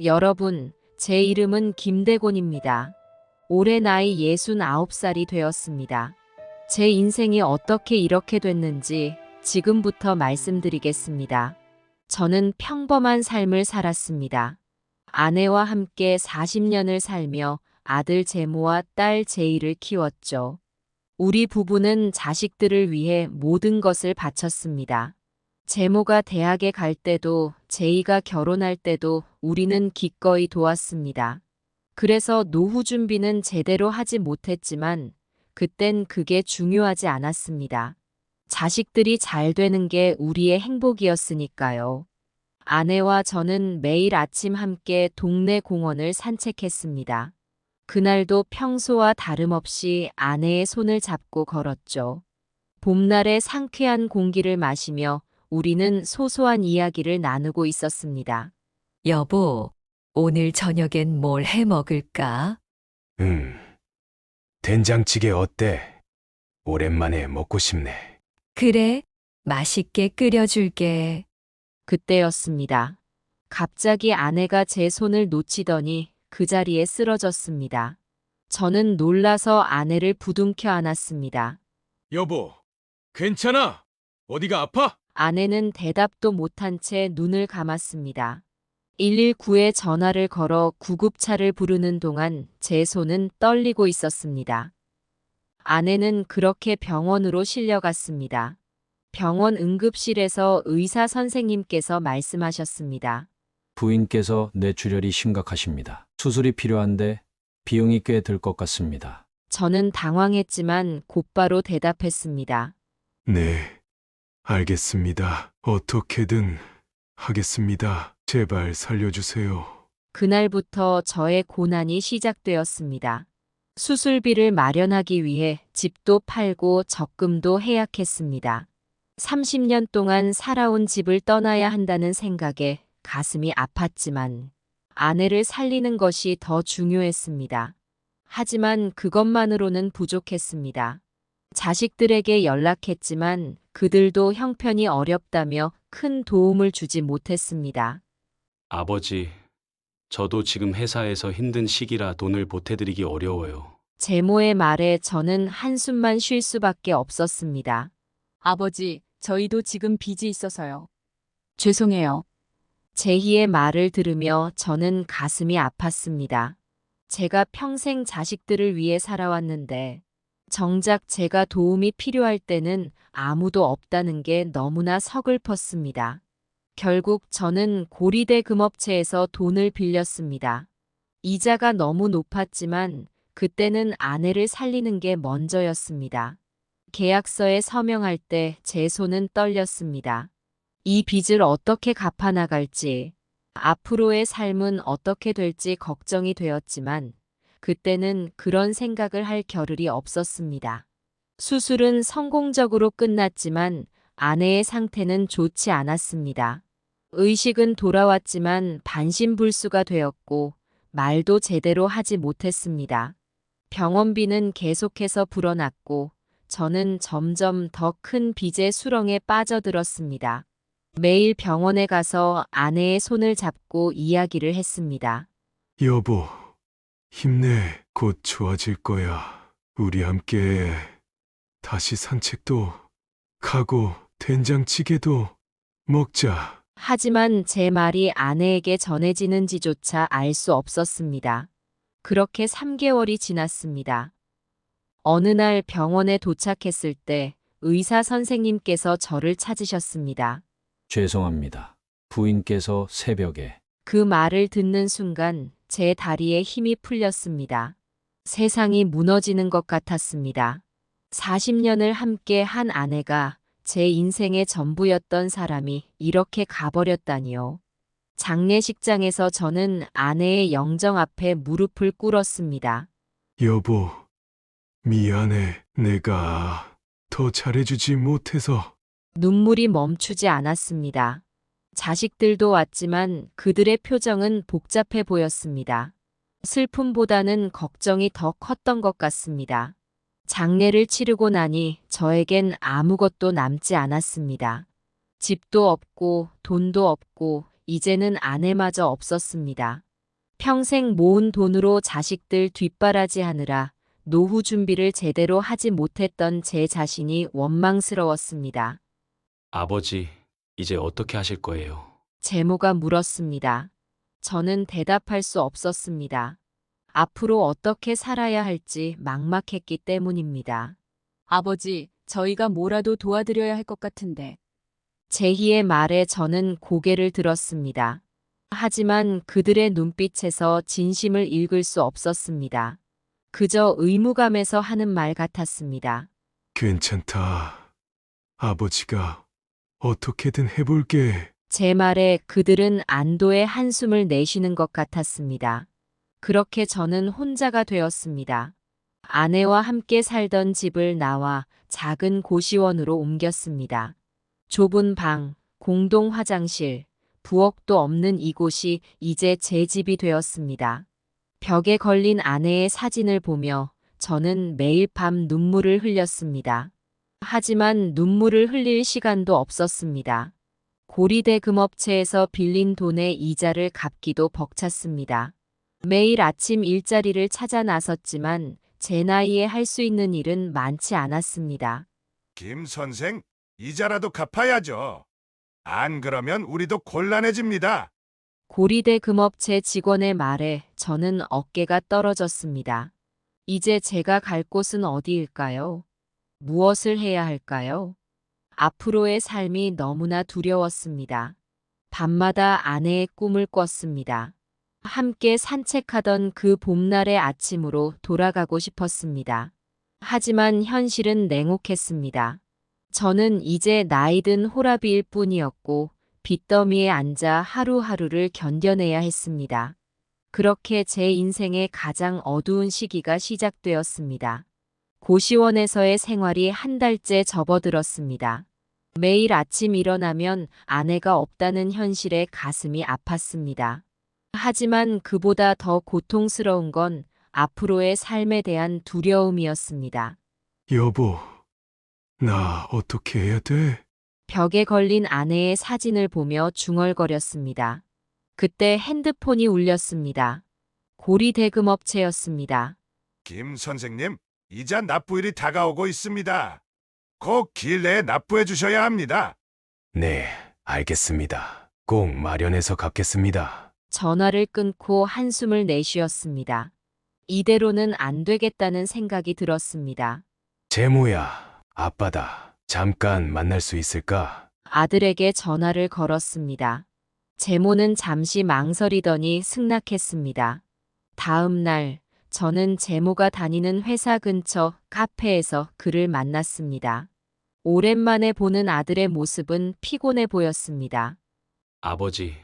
여러분, 제 이름은 김대곤입니다. 올해 나이 69살이 되었습니다. 제 인생이 어떻게 이렇게 됐는지 지금부터 말씀드리겠습니다. 저는 평범한 삶을 살았습니다. 아내와 함께 40년을 살며 아들 제모와 딸 제이를 키웠죠. 우리 부부는 자식들을 위해 모든 것을 바쳤습니다. 제모가 대학에 갈 때도 제이가 결혼할 때도 우리는 기꺼이 도왔습니다. 그래서 노후 준비는 제대로 하지 못했지만 그땐 그게 중요하지 않았습니다. 자식들이 잘 되는 게 우리의 행복이었으니까요. 아내와 저는 매일 아침 함께 동네 공원을 산책했습니다. 그날도 평소와 다름없이 아내의 손을 잡고 걸었죠. 봄날의 상쾌한 공기를 마시며 우리는 소소한 이야기를 나누고 있었습니다. 여보, 오늘 저녁엔 뭘 해 먹을까? 음, 된장찌개 어때? 오랜만에 먹고 싶네. 그래, 맛있게 끓여줄게. 그때였습니다. 갑자기 아내가 제 손을 놓치더니 그 자리에 쓰러졌습니다. 저는 놀라서 아내를 부둥켜 안았습니다. 여보, 괜찮아? 어디가 아파? 아내는 대답도 못한 채 눈을 감았습니다. 119에 전화를 걸어 구급차를 부르는 동안 제 손은 떨리고 있었습니다. 아내는 그렇게 병원으로 실려갔습니다. 병원 응급실에서 의사 선생님께서 말씀하셨습니다. 부인께서 뇌출혈이 심각하십니다. 수술이 필요한데 비용이 꽤 들 것 같습니다. 저는 당황했지만 곧바로 대답했습니다. 네, 알겠습니다. 어떻게든 하겠습니다. 제발 살려주세요. 그날부터 저의 고난이 시작되었습니다. 수술비를 마련하기 위해 집도 팔고 적금도 해약했습니다. 30년 동안 살아온 집을 떠나야 한다는 생각에 가슴이 아팠지만 아내를 살리는 것이 더 중요했습니다. 하지만 그것만으로는 부족했습니다. 자식들에게 연락했지만 그들도 형편이 어렵다며 큰 도움을 주지 못했습니다. 아버지, 저도 지금 회사에서 힘든 시기라 돈을 보태드리기 어려워요. 제모의 말에 저는 한숨만 쉴 수밖에 없었습니다. 아버지, 저희도 지금 빚이 있어서요. 죄송해요. 제희의 말을 들으며 저는 가슴이 아팠습니다. 제가 평생 자식들을 위해 살아왔는데 정작 제가 도움이 필요할 때는 아무도 없다는 게 너무나 서글펐습니다. 결국 저는 고리대 금업체에서 돈을 빌렸습니다. 이자가 너무 높았지만 그때는 아내를 살리는 게 먼저였습니다. 계약서에 서명할 때 제 손은 떨렸습니다. 이 빚을 어떻게 갚아나갈지, 앞으로의 삶은 어떻게 될지 걱정이 되었지만 그때는 그런 생각을 할 겨를이 없었습니다. 수술은 성공적으로 끝났지만 아내의 상태는 좋지 않았습니다. 의식은 돌아왔지만 반신불수가 되었고 말도 제대로 하지 못했습니다. 병원비는 계속해서 불어났고 저는 점점 더 큰 빚의 수렁에 빠져들었습니다. 매일 병원에 가서 아내의 손을 잡고 이야기를 했습니다. 여보, 힘내. 곧 좋아질 거야. 우리 함께 다시 산책도 가고 된장찌개도 먹자. 하지만 제 말이 아내에게 전해지는지조차 알 수 없었습니다. 그렇게 3개월이 지났습니다. 어느 날 병원에 도착했을 때 의사 선생님께서 저를 찾으셨습니다. 죄송합니다. 부인께서 새벽에 그 말을 듣는 순간 제 다리에 힘이 풀렸습니다. 세상이 무너지는 것 같았습니다. 40년을 함께 한 아내가 제 인생의 전부였던 사람이 이렇게 가버렸다니요. 장례식장에서 저는 아내의 영정 앞에 무릎을 꿇었습니다. 여보, 미안해. 내가 더 잘해주지 못해서. 눈물이 멈추지 않았습니다. 자식들도 왔지만 그들의 표정은 복잡해 보였습니다. 슬픔보다는 걱정이 더 컸던 것 같습니다. 장례를 치르고 나니 저에겐 아무것도 남지 않았습니다. 집도 없고 돈도 없고 이제는 아내마저 없었습니다. 평생 모은 돈으로 자식들 뒷바라지하느라 노후 준비를 제대로 하지 못했던 제 자신이 원망스러웠습니다. 아버지, 이제 어떻게 하실 거예요? 제모가 물었습니다. 저는 대답할 수 없었습니다. 앞으로 어떻게 살아야 할지 막막했기 때문입니다. 아버지, 저희가 뭐라도 도와드려야 할 것 같은데. 제희의 말에 저는 고개를 들었습니다. 하지만 그들의 눈빛에서 진심을 읽을 수 없었습니다. 그저 의무감에서 하는 말 같았습니다. 괜찮다. 아버지가 어떻게든 해볼게. 제 말에 그들은 안도의 한숨을 내쉬는 것 같았습니다. 그렇게 저는 혼자가 되었습니다. 아내와 함께 살던 집을 나와 작은 고시원으로 옮겼습니다. 좁은 방, 공동 화장실, 부엌도 없는 이곳이 이제 제 집이 되었습니다. 벽에 걸린 아내의 사진을 보며 저는 매일 밤 눈물을 흘렸습니다. 하지만 눈물을 흘릴 시간도 없었습니다. 고리대 금업체에서 빌린 돈의 이자를 갚기도 벅찼습니다. 매일 아침 일자리를 찾아 나섰지만 제 나이에 할 수 있는 일은 많지 않았습니다. 김 선생, 이자라도 갚아야죠. 안 그러면 우리도 곤란해집니다. 고리대 금업체 직원의 말에 저는 어깨가 떨어졌습니다. 이제 제가 갈 곳은 어디일까요? 무엇을 해야 할까요? 앞으로의 삶이 너무나 두려웠습니다. 밤마다 아내의 꿈을 꿨습니다. 함께 산책하던 그 봄날의 아침으로 돌아가고 싶었습니다. 하지만 현실은 냉혹했습니다. 저는 이제 나이든 호라비일 뿐이었고 빚더미에 앉아 하루하루를 견뎌내야 했습니다. 그렇게 제 인생의 가장 어두운 시기가 시작되었습니다. 고시원에서의 생활이 한 달째 접어들었습니다. 매일 아침 일어나면 아내가 없다는 현실에 가슴이 아팠습니다. 하지만 그보다 더 고통스러운 건 앞으로의 삶에 대한 두려움이었습니다. 여보, 나 어떻게 해야 돼? 벽에 걸린 아내의 사진을 보며 중얼거렸습니다. 그때 핸드폰이 울렸습니다. 고리대금업체였습니다. 김 선생님, 이자 납부일이 다가오고 있습니다. 꼭 길 내에 납부해 주셔야 합니다. 네, 알겠습니다. 꼭 마련해서 갚겠습니다. 전화를 끊고 한숨을 내쉬었습니다. 이대로는 안 되겠다는 생각이 들었습니다. 제모야, 아빠다. 잠깐 만날 수 있을까? 아들에게 전화를 걸었습니다. 제모는 잠시 망설이더니 승낙했습니다. 다음 날, 저는 제모가 다니는 회사 근처 카페에서 그를 만났습니다. 오랜만에 보는 아들의 모습은 피곤해 보였습니다. 아버지,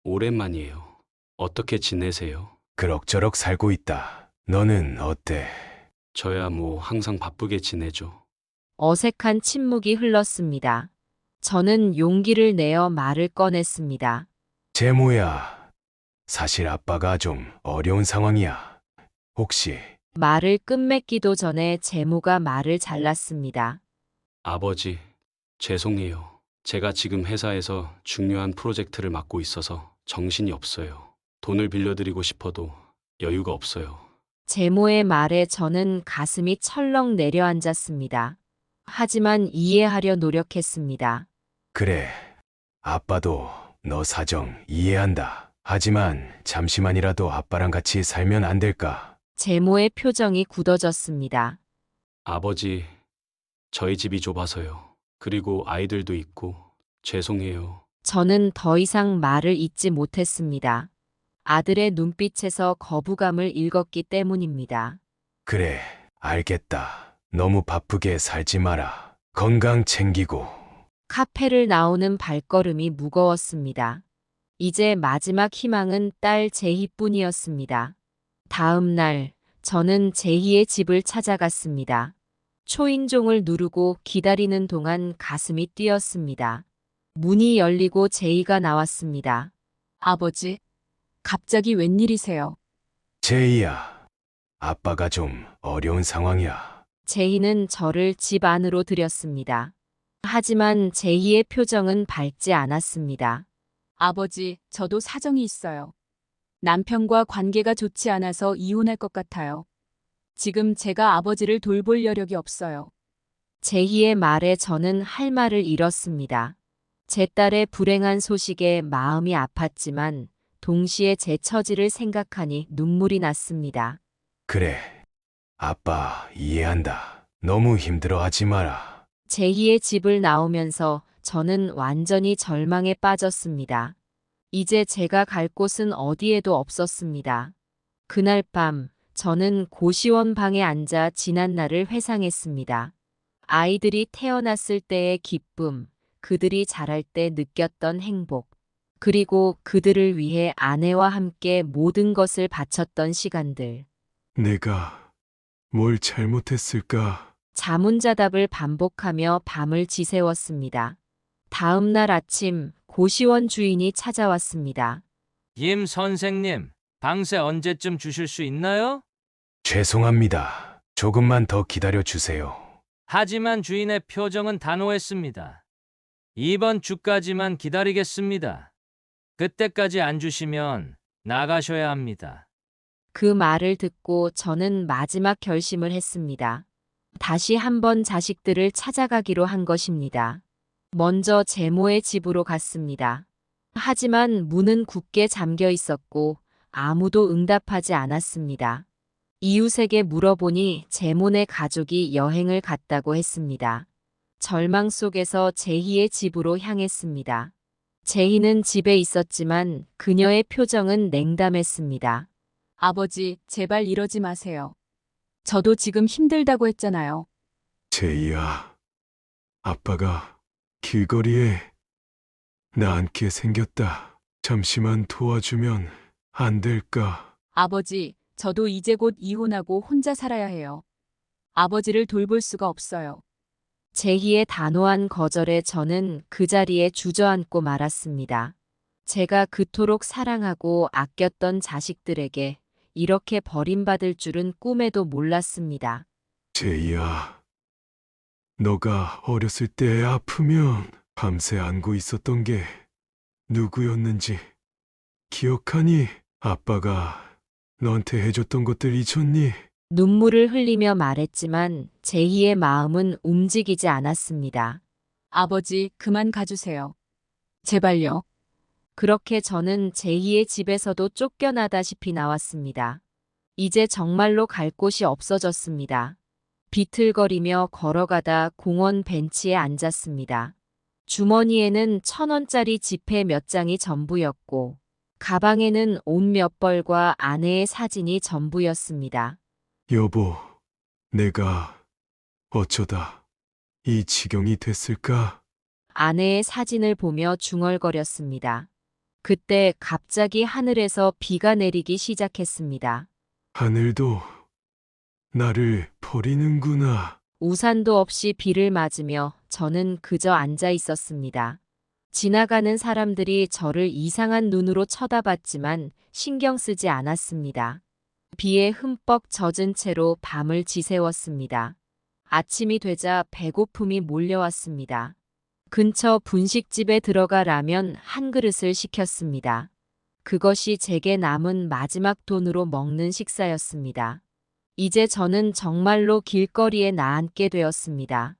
오랜만이에요. 어떻게 지내세요? 그럭저럭 살고 있다. 너는 어때? 저야 뭐 항상 바쁘게 지내죠. 어색한 침묵이 흘렀습니다. 저는 용기를 내어 말을 꺼냈습니다. 제모야, 사실 아빠가 좀 어려운 상황이야. 혹시 말을 끝맺기도 전에 제모가 말을 잘랐습니다. 아버지, 죄송해요. 제가 지금 회사에서 중요한 프로젝트를 맡고 있어서 정신이 없어요. 돈을 빌려드리고 싶어도 여유가 없어요. 제모의 말에 저는 가슴이 철렁 내려앉았습니다. 하지만 이해하려 노력했습니다. 그래, 아빠도 너 사정 이해한다. 하지만 잠시만이라도 아빠랑 같이 살면 안 될까? 제모의 표정이 굳어졌습니다. 아버지, 저희 집이 좁아서요. 그리고 아이들도 있고 죄송해요. 저는 더 이상 말을 잇지 못했습니다. 아들의 눈빛에서 거부감을 읽었기 때문입니다. 그래, 알겠다. 너무 바쁘게 살지 마라. 건강 챙기고. 카페를 나오는 발걸음이 무거웠습니다. 이제 마지막 희망은 딸 제희뿐이었습니다. 다음 날, 저는 제희의 집을 찾아갔습니다. 초인종을 누르고 기다리는 동안 가슴이 뛰었습니다. 문이 열리고 제희가 나왔습니다. 아버지, 갑자기 웬일이세요? 제이야, 아빠가 좀 어려운 상황이야. 제희는 저를 집 안으로 들였습니다. 하지만 제희의 표정은 밝지 않았습니다. 아버지, 저도 사정이 있어요. 남편과 관계가 좋지 않아서 이혼할 것 같아요. 지금 제가 아버지를 돌볼 여력이 없어요. 제희의 말에 저는 할 말을 잃었습니다. 제 딸의 불행한 소식에 마음이 아팠지만 동시에 제 처지를 생각하니 눈물이 났습니다. 그래. 아빠 이해한다. 너무 힘들어하지 마라. 제희의 집을 나오면서 저는 완전히 절망에 빠졌습니다. 이제 제가 갈 곳은 어디에도 없었습니다. 그날 밤 저는 고시원 방에 앉아 지난 날을 회상했습니다. 아이들이 태어났을 때의 기쁨, 그들이 자랄 때 느꼈던 행복, 그리고 그들을 위해 아내와 함께 모든 것을 바쳤던 시간들. 내가 뭘 잘못했을까? 자문자답을 반복하며 밤을 지새웠습니다. 다음 날 아침 고시원 주인이 찾아왔습니다. 임 선생님, 방세 언제쯤 주실 수 있나요? 죄송합니다. 조금만 더 기다려 주세요. 하지만 주인의 표정은 단호했습니다. 이번 주까지만 기다리겠습니다. 그때까지 안 주시면 나가셔야 합니다. 그 말을 듣고 저는 마지막 결심을 했습니다. 다시 한번 자식들을 찾아가기로 한 것입니다. 먼저 제모의 집으로 갔습니다. 하지만 문은 굳게 잠겨 있었고 아무도 응답하지 않았습니다. 이웃에게 물어보니 제모네 가족이 여행을 갔다고 했습니다. 절망 속에서 제희의 집으로 향했습니다. 제희는 집에 있었지만 그녀의 표정은 냉담했습니다. 아버지, 제발 이러지 마세요. 저도 지금 힘들다고 했잖아요. 제이야, 아빠가 길거리에 나 앉게 생겼다. 잠시만 도와주면 안 될까? 아버지, 저도 이제 곧 이혼하고 혼자 살아야 해요. 아버지를 돌볼 수가 없어요. 제희의 단호한 거절에 저는 그 자리에 주저앉고 말았습니다. 제가 그토록 사랑하고 아꼈던 자식들에게 이렇게 버림받을 줄은 꿈에도 몰랐습니다. 제이야, 너가 어렸을 때 아프면 밤새 안고 있었던 게 누구였는지 기억하니? 아빠가 너한테 해줬던 것들 잊었니? 눈물을 흘리며 말했지만 제희의 마음은 움직이지 않았습니다. 아버지, 그만 가주세요. 제발요. 그렇게 저는 제희의 집에서도 쫓겨나다시피 나왔습니다. 이제 정말로 갈 곳이 없어졌습니다. 비틀거리며 걸어가다 공원 벤치에 앉았습니다. 주머니에는 1,000원짜리 지폐 몇 장이 전부였고 가방에는 옷 몇 벌과 아내의 사진이 전부였습니다. 여보, 내가 어쩌다 이 지경이 됐을까? 아내의 사진을 보며 중얼거렸습니다. 그때 갑자기 하늘에서 비가 내리기 시작했습니다. 하늘도 나를 버리는구나. 우산도 없이 비를 맞으며 저는 그저 앉아 있었습니다. 지나가는 사람들이 저를 이상한 눈으로 쳐다봤지만 신경 쓰지 않았습니다. 비에 흠뻑 젖은 채로 밤을 지새웠습니다. 아침이 되자 배고픔이 몰려왔습니다. 근처 분식집에 들어가 라면 한 그릇을 시켰습니다. 그것이 제게 남은 마지막 돈으로 먹는 식사였습니다. 이제 저는 정말로 길거리에 나앉게 되었습니다.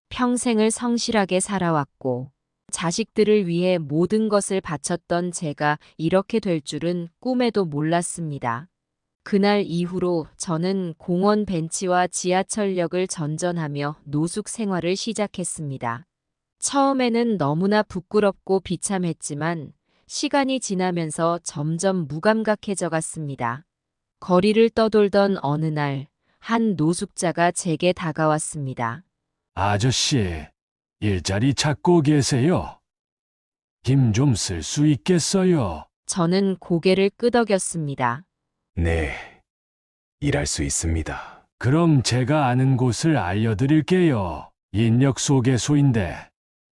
평생을 성실하게 살아왔고 자식들을 위해 모든 것을 바쳤던 제가 이렇게 될 줄은 꿈에도 몰랐습니다. 그날 이후로 저는 공원 벤치와 지하철역을 전전하며 노숙 생활을 시작했습니다. 처음에는 너무나 부끄럽고 비참했지만 시간이 지나면서 점점 무감각해져 갔습니다. 거리를 떠돌던 어느 날, 한 노숙자가 제게 다가왔습니다. 아저씨, 일자리 찾고 계세요? 힘 좀 쓸 수 있겠어요? 저는 고개를 끄덕였습니다. 네, 일할 수 있습니다. 그럼 제가 아는 곳을 알려드릴게요. 인력 소개소인데,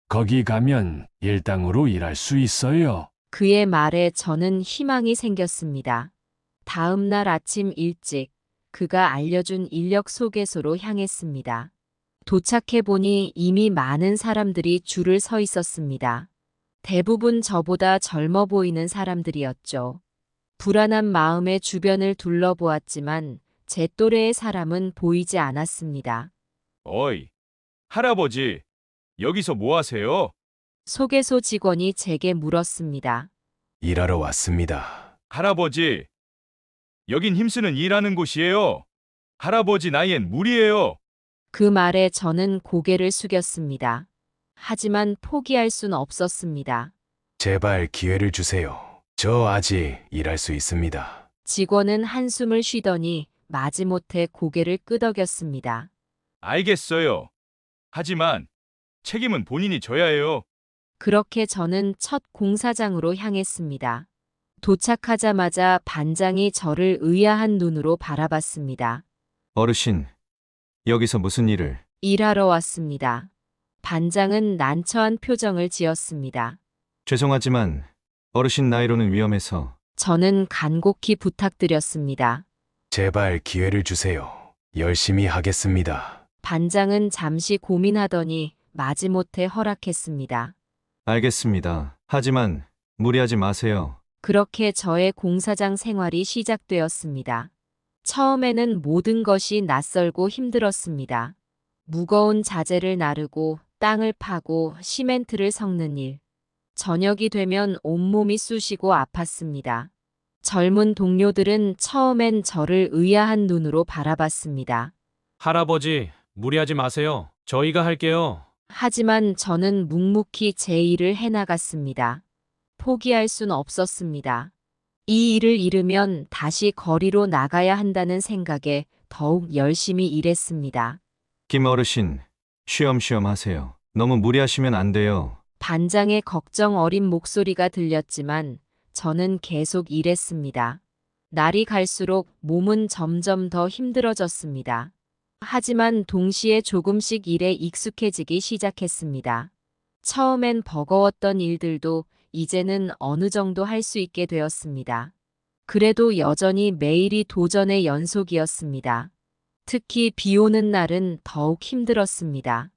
거기 가면 일당으로 일할 수 있어요. 그의 말에 저는 희망이 생겼습니다. 다음 날 아침 일찍 그가 알려준 인력 소개소로 향했습니다. 도착해보니 이미 많은 사람들이 줄을 서 있었습니다. 대부분 저보다 젊어 보이는 사람들이었죠. 불안한 마음에 주변을 둘러보았지만 제 또래의 사람은 보이지 않았습니다. 어이, 할아버지, 여기서 뭐 하세요? 소개소 직원이 제게 물었습니다. 일하러 왔습니다. 할아버지, 여긴 힘쓰는 일하는 곳이에요. 할아버지 나이엔 무리예요. 그 말에 저는 고개를 숙였습니다. 하지만 포기할 순 없었습니다. 제발 기회를 주세요. 저 아직 일할 수 있습니다. 직원은 한숨을 쉬더니 마지못해 고개를 끄덕였습니다. 알겠어요. 하지만 책임은 본인이 져야 해요. 그렇게 저는 첫 공사장으로 향했습니다. 도착하자마자 반장이 저를 의아한 눈으로 바라봤습니다. 어르신, 여기서 무슨 일을? 일하러 왔습니다. 반장은 난처한 표정을 지었습니다. 죄송하지만 어르신 나이로는 위험해서. 저는 간곡히 부탁드렸습니다. 제발 기회를 주세요. 열심히 하겠습니다. 반장은 잠시 고민하더니 마지못해 허락했습니다. 알겠습니다. 하지만 무리하지 마세요. 그렇게 저의 공사장 생활이 시작되었습니다. 처음에는 모든 것이 낯설고 힘들었습니다. 무거운 자재를 나르고 땅을 파고 시멘트를 섞는 일. 저녁이 되면 온몸이 쑤시고 아팠습니다. 젊은 동료들은 처음엔 저를 의아한 눈으로 바라봤습니다. 할아버지, 무리하지 마세요. 저희가 할게요. 하지만 저는 묵묵히 제 일을 해나갔습니다. 포기할 순 없었습니다. 이 일을 잃으면 다시 거리로 나가야 한다는 생각에 더욱 열심히 일했습니다. 김 어르신, 쉬엄쉬엄 하세요. 너무 무리하시면 안 돼요. 반장의 걱정 어린 목소리가 들렸지만 저는 계속 일했습니다. 날이 갈수록 몸은 점점 더 힘들어졌습니다. 하지만 동시에 조금씩 일에 익숙해지기 시작했습니다. 처음엔 버거웠던 일들도 이제는 어느 정도 할 수 있게 되었습니다. 그래도 여전히 매일이 도전의 연속이었습니다. 특히 비 오는 날은 더욱 힘들었습니다.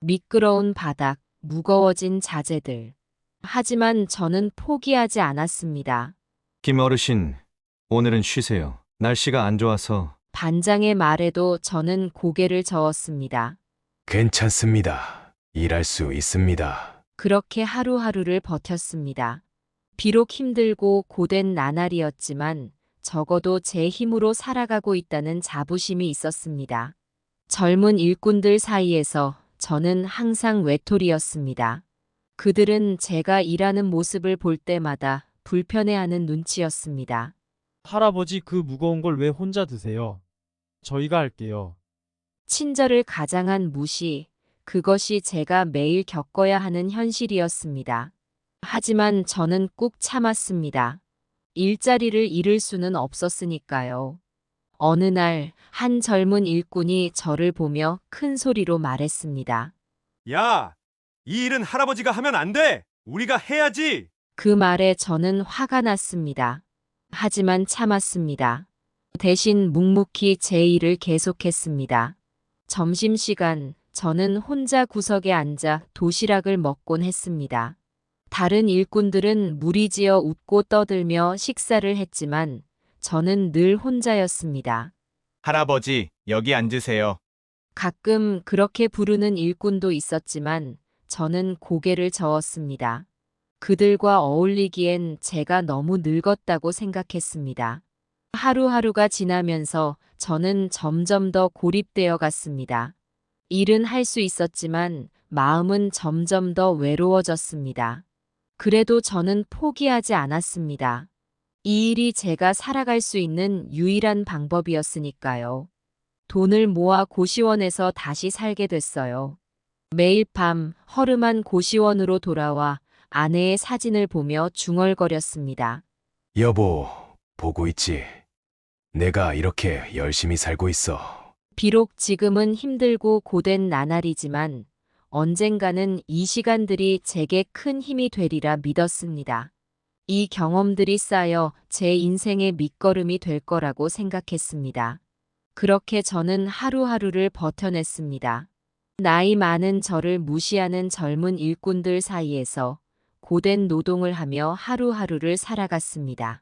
미끄러운 바닥, 무거워진 자재들. 하지만 저는 포기하지 않았습니다. 김 어르신, 오늘은 쉬세요. 날씨가 안 좋아서. 반장의 말에도 저는 고개를 저었습니다. 괜찮습니다. 일할 수 있습니다. 그렇게 하루하루를 버텼습니다. 비록 힘들고 고된 나날이었지만 적어도 제 힘으로 살아가고 있다는 자부심이 있었습니다. 젊은 일꾼들 사이에서 저는 항상 외톨이였습니다. 그들은 제가 일하는 모습을 볼 때마다 불편해하는 눈치였습니다. 할아버지 그 무거운 걸 왜 혼자 드세요? 저희가 할게요. 친절을 가장한 무시, 그것이 제가 매일 겪어야 하는 현실이었습니다. 하지만 저는 꾹 참았습니다. 일자리를 잃을 수는 없었으니까요. 어느 날 한 젊은 일꾼이 저를 보며 큰 소리로 말했습니다. 야, 이 일은 할아버지가 하면 안 돼! 우리가 해야지! 그 말에 저는 화가 났습니다. 하지만 참았습니다. 대신 묵묵히 제 일을 계속했습니다. 점심시간, 저는 혼자 구석에 앉아 도시락을 먹곤 했습니다. 다른 일꾼들은 무리지어 웃고 떠들며 식사를 했지만 저는 늘 혼자였습니다. 할아버지, 여기 앉으세요. 가끔 그렇게 부르는 일꾼도 있었지만 저는 고개를 저었습니다. 그들과 어울리기엔 제가 너무 늙었다고 생각했습니다. 하루하루가 지나면서 저는 점점 더 고립되어 갔습니다. 일은 할 수 있었지만 마음은 점점 더 외로워졌습니다. 그래도 저는 포기하지 않았습니다. 이 일이 제가 살아갈 수 있는 유일한 방법이었으니까요. 돈을 모아 고시원에서 다시 살게 됐어요. 매일 밤 허름한 고시원으로 돌아와 아내의 사진을 보며 중얼거렸습니다. 여보, 보고 있지? 내가 이렇게 열심히 살고 있어. 비록 지금은 힘들고 고된 나날이지만 언젠가는 이 시간들이 제게 큰 힘이 되리라 믿었습니다. 이 경험들이 쌓여 제 인생의 밑거름이 될 거라고 생각했습니다. 그렇게 저는 하루하루를 버텨냈습니다. 나이 많은 저를 무시하는 젊은 일꾼들 사이에서 고된 노동을 하며 하루하루를 살아갔습니다.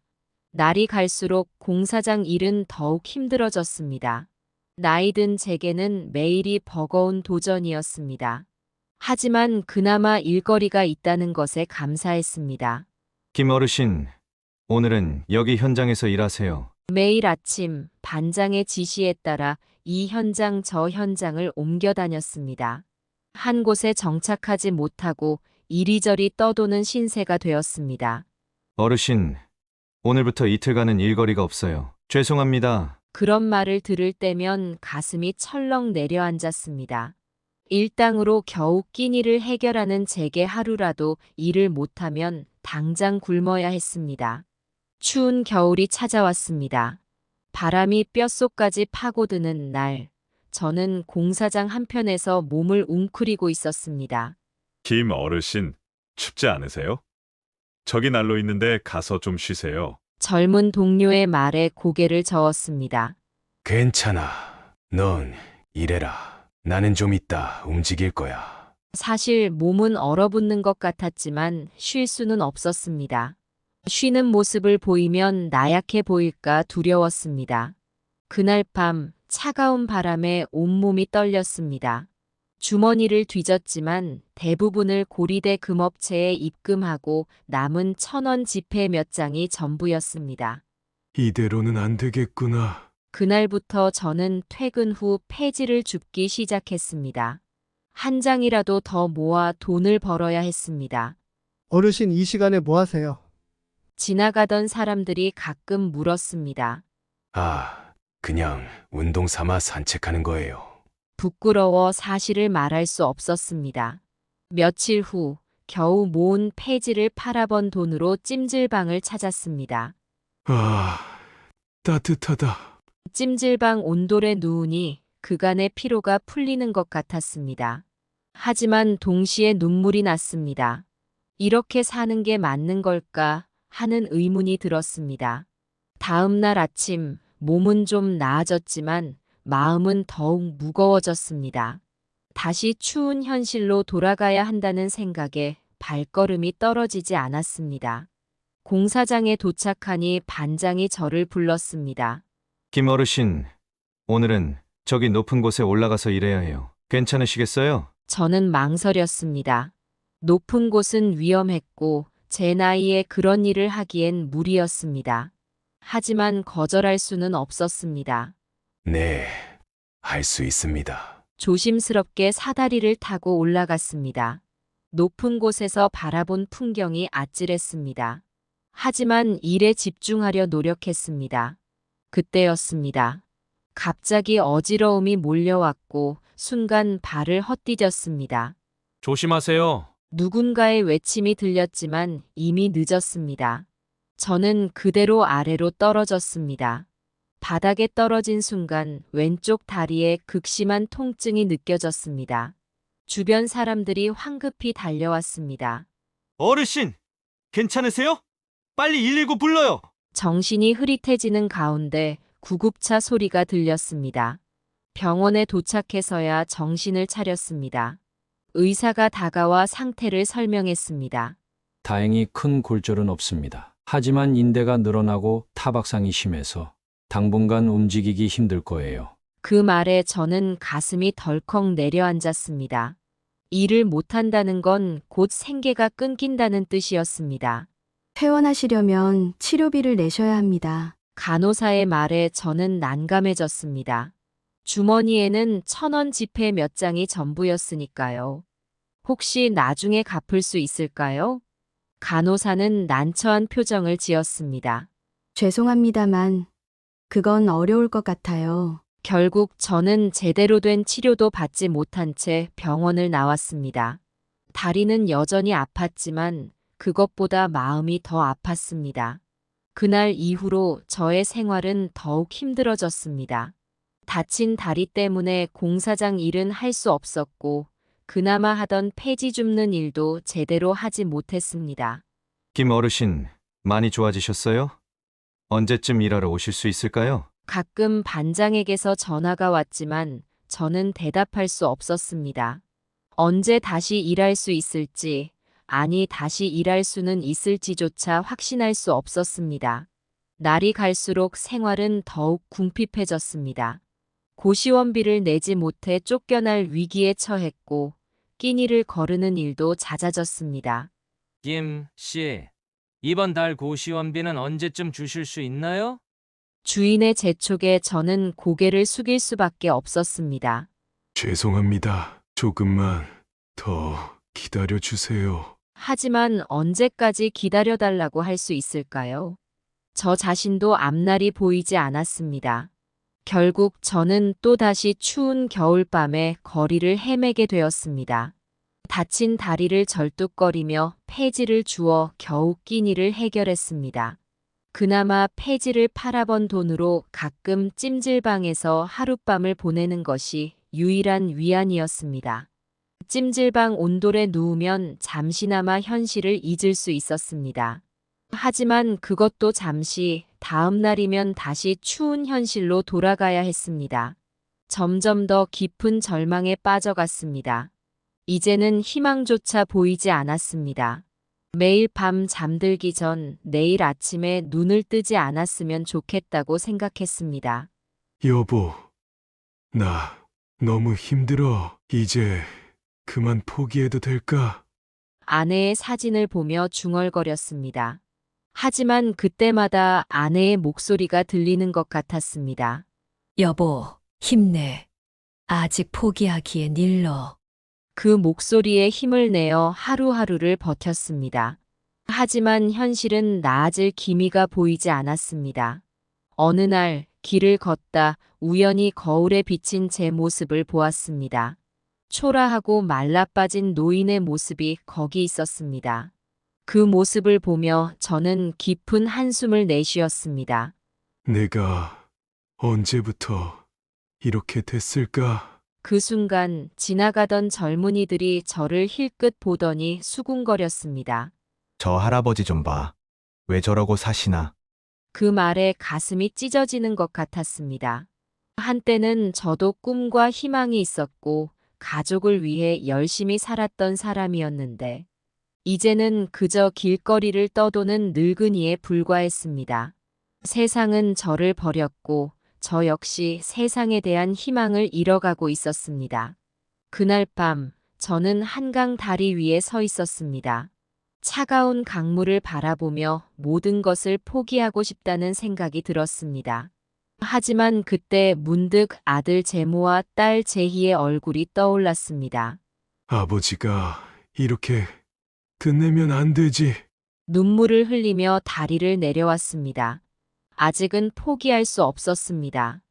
날이 갈수록 공사장 일은 더욱 힘들어졌습니다. 나이 든 제게는 매일이 버거운 도전이었습니다. 하지만 그나마 일거리가 있다는 것에 감사했습니다. 김 어르신, 오늘은 여기 현장에서 일하세요. 매일 아침 반장의 지시에 따라 이 현장 저 현장을 옮겨 다녔습니다. 한 곳에 정착하지 못하고 이리저리 떠도는 신세가 되었습니다. 어르신, 오늘부터 이틀간은 일거리가 없어요. 죄송합니다. 그런 말을 들을 때면 가슴이 철렁 내려앉았습니다. 일당으로 겨우 끼니를 해결하는 제게 하루라도 일을 못하면 당장 굶어야 했습니다. 추운 겨울이 찾아왔습니다. 바람이 뼛속까지 파고드는 날, 저는 공사장 한편에서 몸을 웅크리고 있었습니다. 김 어르신, 춥지 않으세요? 저기 난로 있는데 가서 좀 쉬세요. 젊은 동료의 말에 고개를 저었습니다. 괜찮아. 넌 일해라. 나는 좀 이따 움직일 거야. 사실 몸은 얼어붙는 것 같았지만 쉴 수는 없었습니다. 쉬는 모습을 보이면 나약해 보일까 두려웠습니다. 그날 밤 차가운 바람에 온몸이 떨렸습니다. 주머니를 뒤졌지만 대부분을 고리대 금업체에 입금하고 남은 1,000원 지폐 몇 장이 전부였습니다. 이대로는 안 되겠구나. 그날부터 저는 퇴근 후 폐지를 줍기 시작했습니다. 한 장이라도 더 모아 돈을 벌어야 했습니다. 어르신 이 시간에 뭐 하세요? 지나가던 사람들이 가끔 물었습니다. 아, 그냥 운동 삼아 산책하는 거예요. 부끄러워 사실을 말할 수 없었습니다. 며칠 후 겨우 모은 폐지를 팔아번 돈으로 찜질방을 찾았습니다. 아, 따뜻하다. 찜질방 온돌에 누우니 그간의 피로가 풀리는 것 같았습니다. 하지만 동시에 눈물이 났습니다. 이렇게 사는 게 맞는 걸까 하는 의문이 들었습니다. 다음 날 아침 몸은 좀 나아졌지만 마음은 더욱 무거워졌습니다. 다시 추운 현실로 돌아가야 한다는 생각에 발걸음이 떨어지지 않았습니다. 공사장에 도착하니 반장이 저를 불렀습니다. 김 어르신, 오늘은 저기 높은 곳에 올라가서 일해야 해요. 괜찮으시겠어요? 저는 망설였습니다. 높은 곳은 위험했고 제 나이에 그런 일을 하기엔 무리였습니다. 하지만 거절할 수는 없었습니다. 네, 할 수 있습니다. 조심스럽게 사다리를 타고 올라갔습니다. 높은 곳에서 바라본 풍경이 아찔했습니다. 하지만 일에 집중하려 노력했습니다. 그때였습니다. 갑자기 어지러움이 몰려왔고 순간 발을 헛디뎠습니다. 조심하세요. 누군가의 외침이 들렸지만 이미 늦었습니다. 저는 그대로 아래로 떨어졌습니다. 바닥에 떨어진 순간 왼쪽 다리에 극심한 통증이 느껴졌습니다. 주변 사람들이 황급히 달려왔습니다. 어르신, 괜찮으세요? 빨리 119 불러요. 정신이 흐릿해지는 가운데 구급차 소리가 들렸습니다. 병원에 도착해서야 정신을 차렸습니다. 의사가 다가와 상태를 설명했습니다. 다행히 큰 골절은 없습니다. 하지만 인대가 늘어나고 타박상이 심해서 당분간 움직이기 힘들 거예요. 그 말에 저는 가슴이 덜컥 내려앉았습니다. 일을 못한다는 건 곧 생계가 끊긴다는 뜻이었습니다. 퇴원하시려면 치료비를 내셔야 합니다. 간호사의 말에 저는 난감해졌습니다. 주머니에는 1,000원 지폐 몇 장이 전부였으니까요. 혹시 나중에 갚을 수 있을까요? 간호사는 난처한 표정을 지었습니다. 죄송합니다만 그건 어려울 것 같아요. 결국 저는 제대로 된 치료도 받지 못한 채 병원을 나왔습니다. 다리는 여전히 아팠지만 그것보다 마음이 더 아팠습니다. 그날 이후로 저의 생활은 더욱 힘들어졌습니다. 다친 다리 때문에 공사장 일은 할 수 없었고 그나마 하던 폐지 줍는 일도 제대로 하지 못했습니다. 김 어르신, 많이 좋아지셨어요? 언제쯤 일하러 오실 수 있을까요? 가끔 반장에게서 전화가 왔지만 저는 대답할 수 없었습니다. 언제 다시 일할 수 있을지 아니 다시 일할 수는 있을지조차 확신할 수 없었습니다. 날이 갈수록 생활은 더욱 궁핍해졌습니다. 고시원비를 내지 못해 쫓겨날 위기에 처했고 끼니를 거르는 일도 잦아졌습니다. 김 씨, 이번 달 고시원비는 언제쯤 주실 수 있나요? 주인의 재촉에 저는 고개를 숙일 수밖에 없었습니다. 죄송합니다. 조금만 더 기다려 주세요. 하지만 언제까지 기다려달라고 할 수 있을까요? 저 자신도 앞날이 보이지 않았습니다. 결국 저는 또다시 추운 겨울밤에 거리를 헤매게 되었습니다. 다친 다리를 절뚝거리며 폐지를 주워 겨우 끼니를 해결했습니다. 그나마 폐지를 팔아번 돈으로 가끔 찜질방에서 하룻밤을 보내는 것이 유일한 위안이었습니다. 찜질방 온돌에 누우면 잠시나마 현실을 잊을 수 있었습니다. 하지만 그것도 잠시, 다음 날이면 다시 추운 현실로 돌아가야 했습니다. 점점 더 깊은 절망에 빠져갔습니다. 이제는 희망조차 보이지 않았습니다. 매일 밤 잠들기 전 내일 아침에 눈을 뜨지 않았으면 좋겠다고 생각했습니다. 여보, 나 너무 힘들어. 이제 그만 포기해도 될까? 아내의 사진을 보며 중얼거렸습니다. 하지만 그때마다 아내의 목소리가 들리는 것 같았습니다. 여보, 힘내. 아직 포기하기엔 일러. 그 목소리에 힘을 내어 하루하루를 버텼습니다. 하지만 현실은 나아질 기미가 보이지 않았습니다. 어느 날 길을 걷다 우연히 거울에 비친 제 모습을 보았습니다. 초라하고 말라빠진 노인의 모습이 거기 있었습니다. 그 모습을 보며 저는 깊은 한숨을 내쉬었습니다. 내가 언제부터 이렇게 됐을까? 그 순간 지나가던 젊은이들이 저를 힐끗 보더니 수군거렸습니다. 저 할아버지 좀 봐. 왜 저러고 사시나? 그 말에 가슴이 찢어지는 것 같았습니다. 한때는 저도 꿈과 희망이 있었고 가족을 위해 열심히 살았던 사람이었는데 이제는 그저 길거리를 떠도는 늙은이에 불과했습니다. 세상은 저를 버렸고 저 역시 세상에 대한 희망을 잃어가고 있었습니다. 그날 밤 저는 한강 다리 위에 서 있었습니다. 차가운 강물을 바라보며 모든 것을 포기하고 싶다는 생각이 들었습니다. 하지만 그때 문득 아들 제모와 딸 제희의 얼굴이 떠올랐습니다. 아버지가 이렇게 끝내면 안 되지. 눈물을 흘리며 다리를 내려왔습니다. 아직은 포기할 수 없었습니다.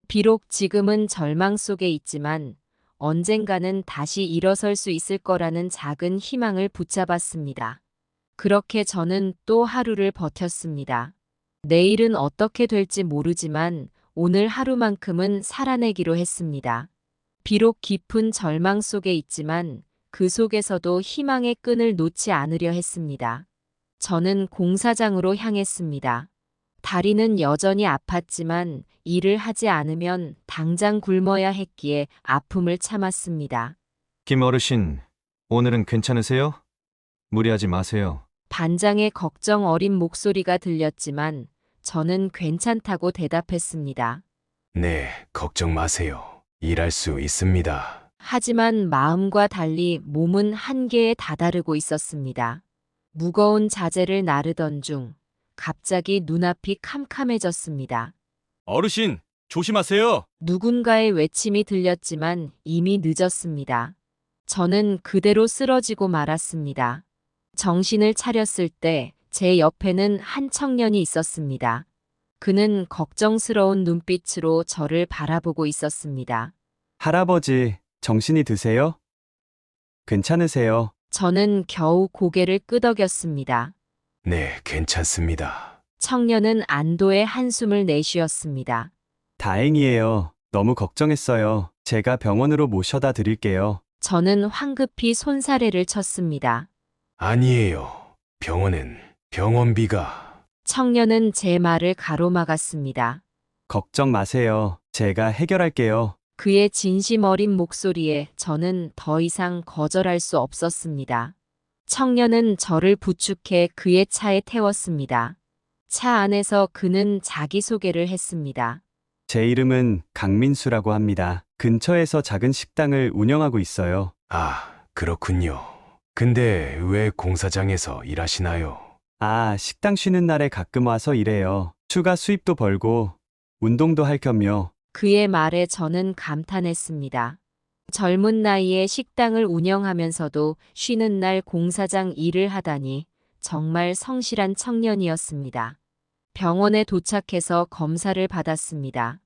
비록 지금은 절망 속에 있지만 언젠가는 다시 일어설 수 있을 거라는 작은 희망을 붙잡았습니다. 그렇게 저는 또 하루를 버텼습니다. 내일은 어떻게 될지 모르지만 오늘 하루만큼은 살아내기로 했습니다. 비록 깊은 절망 속에 있지만 그 속에서도 희망의 끈을 놓지 않으려 했습니다. 저는 공사장으로 향했습니다. 다리는 여전히 아팠지만 일을 하지 않으면 당장 굶어야 했기에 아픔을 참았습니다. 김 어르신, 오늘은 괜찮으세요? 무리하지 마세요. 반장의 걱정 어린 목소리가 들렸지만 저는 괜찮다고 대답했습니다. 네, 걱정 마세요. 일할 수 있습니다. 하지만 마음과 달리 몸은 한계에 다다르고 있었습니다. 무거운 자재를 나르던 중 갑자기 눈앞이 캄캄해졌습니다. 어르신, 조심하세요. 누군가의 외침이 들렸지만 이미 늦었습니다. 저는 그대로 쓰러지고 말았습니다. 정신을 차렸을 때 제 옆에는 한 청년이 있었습니다. 그는 걱정스러운 눈빛으로 저를 바라보고 있었습니다. 할아버지, 정신이 드세요? 괜찮으세요? 저는 겨우 고개를 끄덕였습니다. 네, 괜찮습니다. 청년은 안도의 한숨을 내쉬었습니다. 다행이에요. 너무 걱정했어요. 제가 병원으로 모셔다 드릴게요. 저는 황급히 손사래를 쳤습니다. 아니에요. 병원비가. 청년은 제 말을 가로막았습니다. 걱정 마세요. 제가 해결할게요. 그의 진심 어린 목소리에 저는 더 이상 거절할 수 없었습니다. 청년은 저를 부축해 그의 차에 태웠습니다. 차 안에서 그는 자기소개를 했습니다. 제 이름은 강민수라고 합니다. 근처에서 작은 식당을 운영하고 있어요. 아, 그렇군요. 근데 왜 공사장에서 일하시나요? 아, 식당 쉬는 날에 가끔 와서 일해요. 추가 수입도 벌고 운동도 할 겸요. 그의 말에 저는 감탄했습니다. 젊은 나이에 식당을 운영하면서도 쉬는 날 공사장 일을 하다니 정말 성실한 청년이었습니다. 병원에 도착해서 검사를 받았습니다.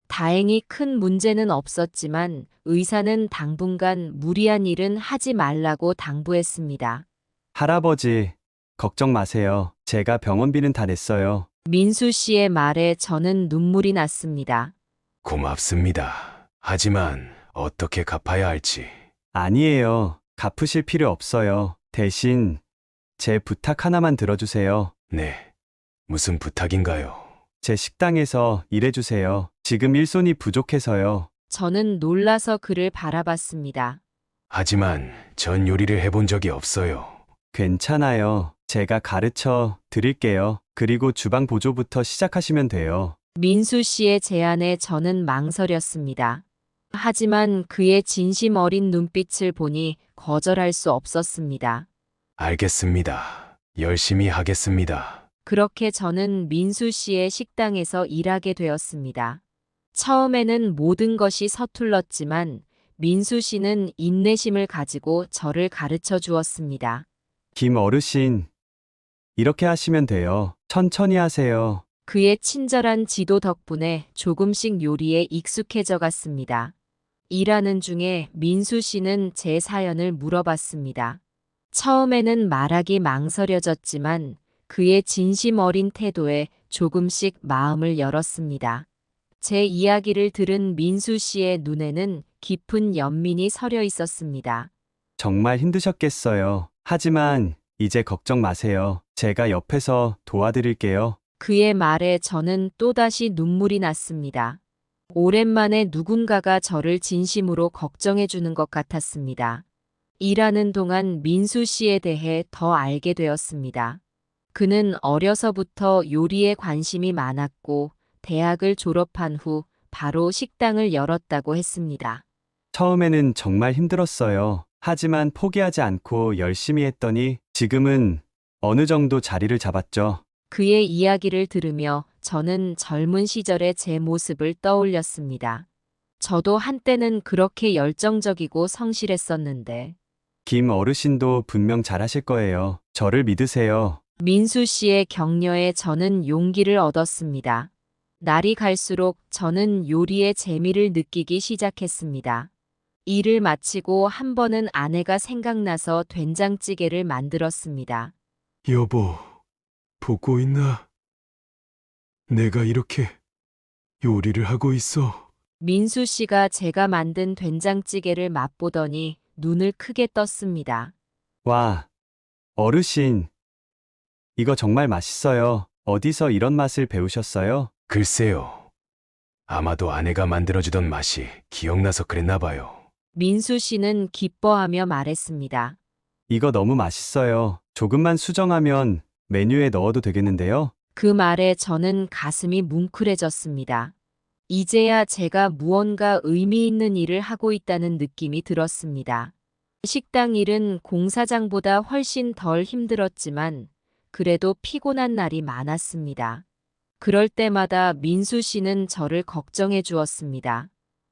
다행히 큰 문제는 없었지만 의사는 당분간 무리한 일은 하지 말라고 당부했습니다. 할아버지, 걱정 마세요. 제가 병원비는 다 냈어요. 민수 씨의 말에 저는 눈물이 났습니다. 고맙습니다. 하지만 어떻게 갚아야 할지. 아니에요. 갚으실 필요 없어요. 대신 제 부탁 하나만 들어주세요. 네. 무슨 부탁인가요? 제 식당에서 일해주세요. 지금 일손이 부족해서요. 저는 놀라서 그를 바라봤습니다. 하지만 전 요리를 해본 적이 없어요. 괜찮아요. 제가 가르쳐 드릴게요. 그리고 주방 보조부터 시작하시면 돼요. 민수 씨의 제안에 저는 망설였습니다. 하지만 그의 진심 어린 눈빛을 보니 거절할 수 없었습니다. 알겠습니다. 열심히 하겠습니다. 그렇게 저는 민수 씨의 식당에서 일하게 되었습니다. 처음에는 모든 것이 서툴렀지만 민수 씨는 인내심을 가지고 저를 가르쳐 주었습니다. 김 어르신, 이렇게 하시면 돼요. 천천히 하세요. 그의 친절한 지도 덕분에 조금씩 요리에 익숙해져 갔습니다. 일하는 중에 민수 씨는 제 사연을 물어봤습니다. 처음에는 말하기 망설여졌지만 그의 진심 어린 태도에 조금씩 마음을 열었습니다. 제 이야기를 들은 민수 씨의 눈에는 깊은 연민이 서려 있었습니다. 정말 힘드셨겠어요. 하지만 이제 걱정 마세요. 제가 옆에서 도와드릴게요. 그의 말에 저는 또다시 눈물이 났습니다. 오랜만에 누군가가 저를 진심으로 걱정해 주는 것 같았습니다. 일하는 동안 민수 씨에 대해 더 알게 되었습니다. 그는 어려서부터 요리에 관심이 많았고 대학을 졸업한 후 바로 식당을 열었다고 했습니다. 처음에는 정말 힘들었어요. 하지만 포기하지 않고 열심히 했더니 지금은 어느 정도 자리를 잡았죠. 그의 이야기를 들으며 저는 젊은 시절의 제 모습을 떠올렸습니다. 저도 한때는 그렇게 열정적이고 성실했었는데. 김 어르신도 분명 잘하실 거예요. 저를 믿으세요. 민수 씨의 격려에 저는 용기를 얻었습니다. 날이 갈수록 저는 요리의 재미를 느끼기 시작했습니다. 일을 마치고 한 번은 아내가 생각나서 된장찌개를 만들었습니다. 여보, 보고 있나? 내가 이렇게 요리를 하고 있어. 민수 씨가 제가 만든 된장찌개를 맛보더니 눈을 크게 떴습니다. 와, 어르신. 이거 정말 맛있어요. 어디서 이런 맛을 배우셨어요? 글쎄요. 아마도 아내가 만들어주던 맛이 기억나서 그랬나 봐요. 민수 씨는 기뻐하며 말했습니다. 이거 너무 맛있어요. 조금만 수정하면 메뉴에 넣어도 되겠는데요? 그 말에 저는 가슴이 뭉클해졌습니다. 이제야 제가 무언가 의미 있는 일을 하고 있다는 느낌이 들었습니다. 식당 일은 공사장보다 훨씬 덜 힘들었지만 그래도 피곤한 날이 많았습니다. 그럴 때마다 민수 씨는 저를 걱정해 주었습니다.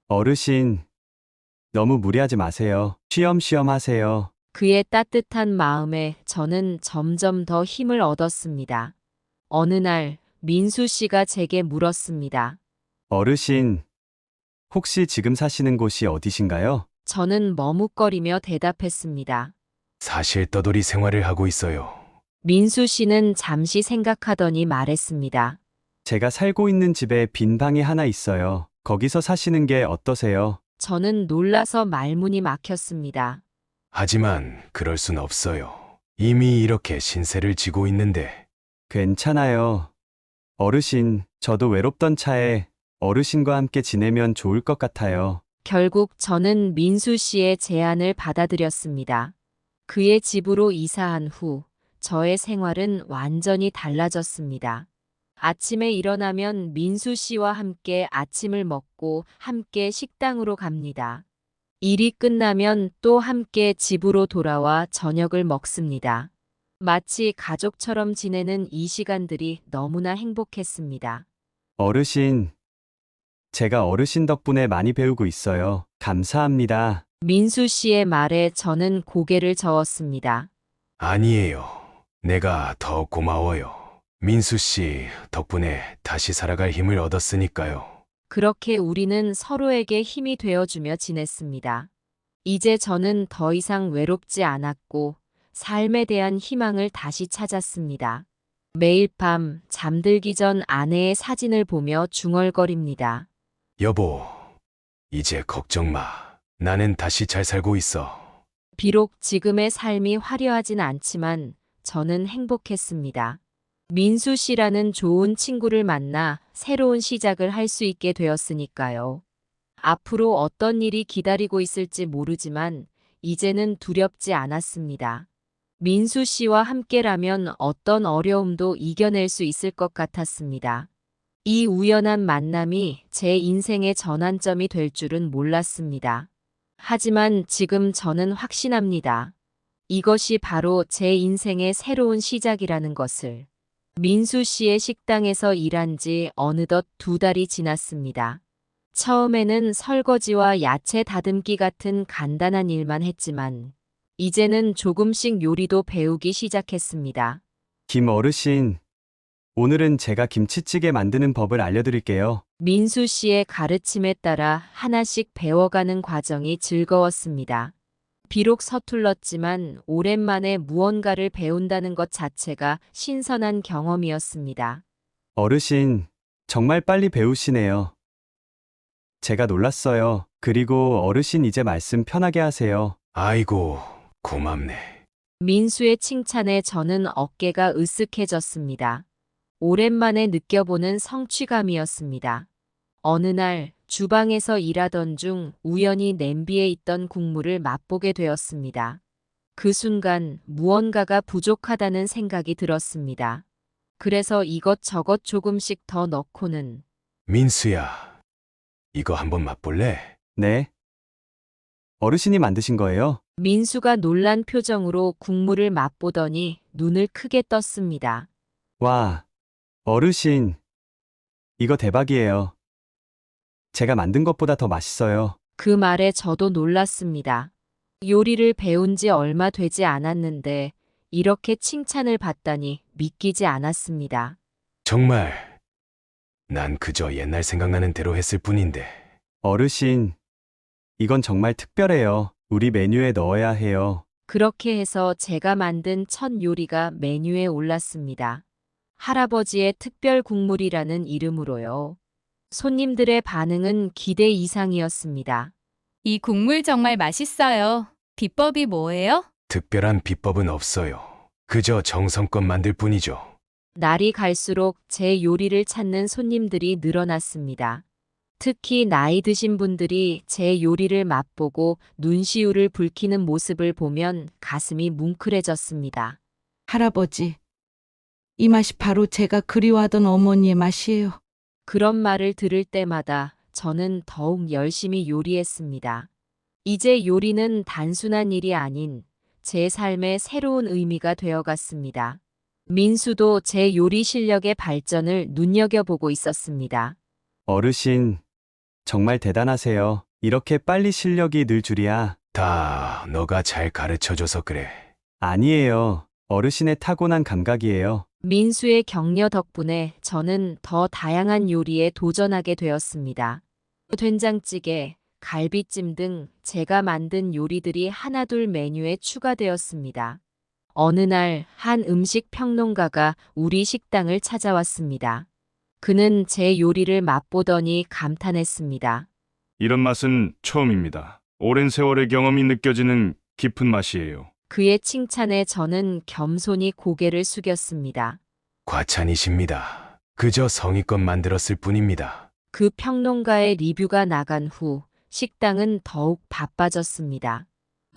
어르신, 너무 무리하지 마세요. 쉬엄쉬엄 하세요. 그의 따뜻한 마음에 저는 점점 더 힘을 얻었습니다. 어느 날 민수 씨가 제게 물었습니다. 어르신, 혹시 지금 사시는 곳이 어디신가요? 저는 머뭇거리며 대답했습니다. 사실 떠돌이 생활을 하고 있어요. 민수 씨는 잠시 생각하더니 말했습니다. 제가 살고 있는 집에 빈 방이 하나 있어요. 거기서 사시는 게 어떠세요? 저는 놀라서 말문이 막혔습니다. 하지만 그럴 순 없어요. 이미 이렇게 신세를 지고 있는데. 괜찮아요. 어르신, 저도 외롭던 차에 어르신과 함께 지내면 좋을 것 같아요. 결국 저는 민수 씨의 제안을 받아들였습니다. 그의 집으로 이사한 후 저의 생활은 완전히 달라졌습니다. 아침에 일어나면 민수 씨와 함께 아침을 먹고 함께 식당으로 갑니다. 일이 끝나면 또 함께 집으로 돌아와 저녁을 먹습니다. 마치 가족처럼 지내는 이 시간들이 너무나 행복했습니다. 어르신, 제가 어르신 덕분에 많이 배우고 있어요. 감사합니다. 민수 씨의 말에 저는 고개를 저었습니다. 아니에요. 내가 더 고마워요. 민수 씨 덕분에 다시 살아갈 힘을 얻었으니까요. 그렇게 우리는 서로에게 힘이 되어주며 지냈습니다. 이제 저는 더 이상 외롭지 않았고 삶에 대한 희망을 다시 찾았습니다. 매일 밤 잠들기 전 아내의 사진을 보며 중얼거립니다. 여보, 이제 걱정 마. 나는 다시 잘 살고 있어. 비록 지금의 삶이 화려하진 않지만 저는 행복했습니다. 민수 씨라는 좋은 친구를 만나 새로운 시작을 할 수 있게 되었으니까요. 앞으로 어떤 일이 기다리고 있을지 모르지만 이제는 두렵지 않았습니다. 민수 씨와 함께라면 어떤 어려움도 이겨낼 수 있을 것 같았습니다. 이 우연한 만남이 제 인생의 전환점이 될 줄은 몰랐습니다. 하지만 지금 저는 확신합니다. 이것이 바로 제 인생의 새로운 시작이라는 것을. 민수 씨의 식당에서 일한 지 어느덧 2달이 지났습니다. 처음에는 설거지와 야채 다듬기 같은 간단한 일만 했지만 이제는 조금씩 요리도 배우기 시작했습니다. 김 어르신, 오늘은 제가 김치찌개 만드는 법을 알려드릴게요. 민수 씨의 가르침에 따라 하나씩 배워가는 과정이 즐거웠습니다. 비록 서툴렀지만 오랜만에 무언가를 배운다는 것 자체가 신선한 경험이었습니다. 어르신, 정말 빨리 배우시네요. 제가 놀랐어요. 그리고 어르신 이제 말씀 편하게 하세요. 아이고, 고맙네. 민수의 칭찬에 저는 어깨가 으쓱해졌습니다. 오랜만에 느껴보는 성취감이었습니다. 어느 날 주방에서 일하던 중 우연히 냄비에 있던 국물을 맛보게 되었습니다. 그 순간 무언가가 부족하다는 생각이 들었습니다. 그래서 이것저것 조금씩 더 넣고는 민수야, 이거 한번 맛볼래? 네. 어르신이 만드신 거예요? 민수가 놀란 표정으로 국물을 맛보더니 눈을 크게 떴습니다. 와, 어르신, 이거 대박이에요. 제가 만든 것보다 더 맛있어요. 그 말에 저도 놀랐습니다. 요리를 배운 지 얼마 되지 않았는데 이렇게 칭찬을 받다니 믿기지 않았습니다. 정말 난 그저 옛날 생각나는 대로 했을 뿐인데. 어르신, 이건 정말 특별해요. 우리 메뉴에 넣어야 해요. 그렇게 해서 제가 만든 첫 요리가 메뉴에 올랐습니다. 할아버지의 특별 국물이라는 이름으로요. 손님들의 반응은 기대 이상이었습니다. 이 국물 정말 맛있어요. 비법이 뭐예요? 특별한 비법은 없어요. 그저 정성껏 만들 뿐이죠. 날이 갈수록 제 요리를 찾는 손님들이 늘어났습니다. 특히 나이 드신 분들이 제 요리를 맛보고 눈시울을 붉히는 모습을 보면 가슴이 뭉클해졌습니다. 할아버지, 이 맛이 바로 제가 그리워하던 어머니의 맛이에요. 그런 말을 들을 때마다 저는 더욱 열심히 요리했습니다. 이제 요리는 단순한 일이 아닌 제 삶의 새로운 의미가 되어갔습니다. 민수도 제 요리 실력의 발전을 눈여겨보고 있었습니다. 어르신, 정말 대단하세요. 이렇게 빨리 실력이 늘 줄이야. 다 너가 잘 가르쳐줘서 그래. 아니에요. 어르신의 타고난 감각이에요. 민수의 격려 덕분에 저는 더 다양한 요리에 도전하게 되었습니다. 된장찌개, 갈비찜 등 제가 만든 요리들이 하나둘 메뉴에 추가되었습니다. 어느 날 한 음식 평론가가 우리 식당을 찾아왔습니다. 그는 제 요리를 맛보더니 감탄했습니다. 이런 맛은 처음입니다. 오랜 세월의 경험이 느껴지는 깊은 맛이에요. 그의 칭찬에 저는 겸손히 고개를 숙였습니다. 과찬이십니다. 그저 성의껏 만들었을 뿐입니다. 그 평론가의 리뷰가 나간 후 식당은 더욱 바빠졌습니다.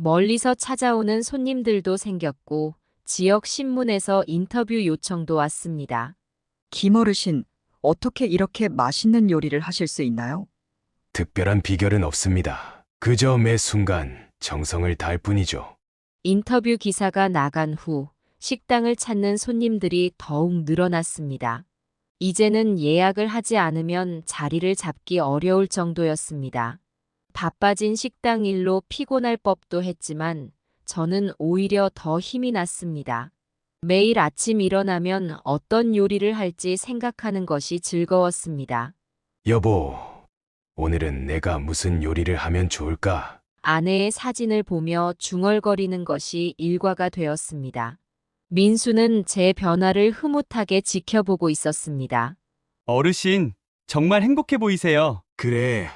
멀리서 찾아오는 손님들도 생겼고 지역 신문에서 인터뷰 요청도 왔습니다. 김어르신, 어떻게 이렇게 맛있는 요리를 하실 수 있나요? 특별한 비결은 없습니다. 그저 매 순간 정성을 다할 뿐이죠. 인터뷰 기사가 나간 후 식당을 찾는 손님들이 더욱 늘어났습니다. 이제는 예약을 하지 않으면 자리를 잡기 어려울 정도였습니다. 바빠진 식당 일로 피곤할 법도 했지만 저는 오히려 더 힘이 났습니다. 매일 아침 일어나면 어떤 요리를 할지 생각하는 것이 즐거웠습니다. 여보, 오늘은 내가 무슨 요리를 하면 좋을까? 아내의 사진을 보며 중얼거리는 것이 일과가 되었습니다. 민수는 제 변화를 흐뭇하게 지켜보고 있었습니다. 어르신, 정말 행복해 보이세요. 그래,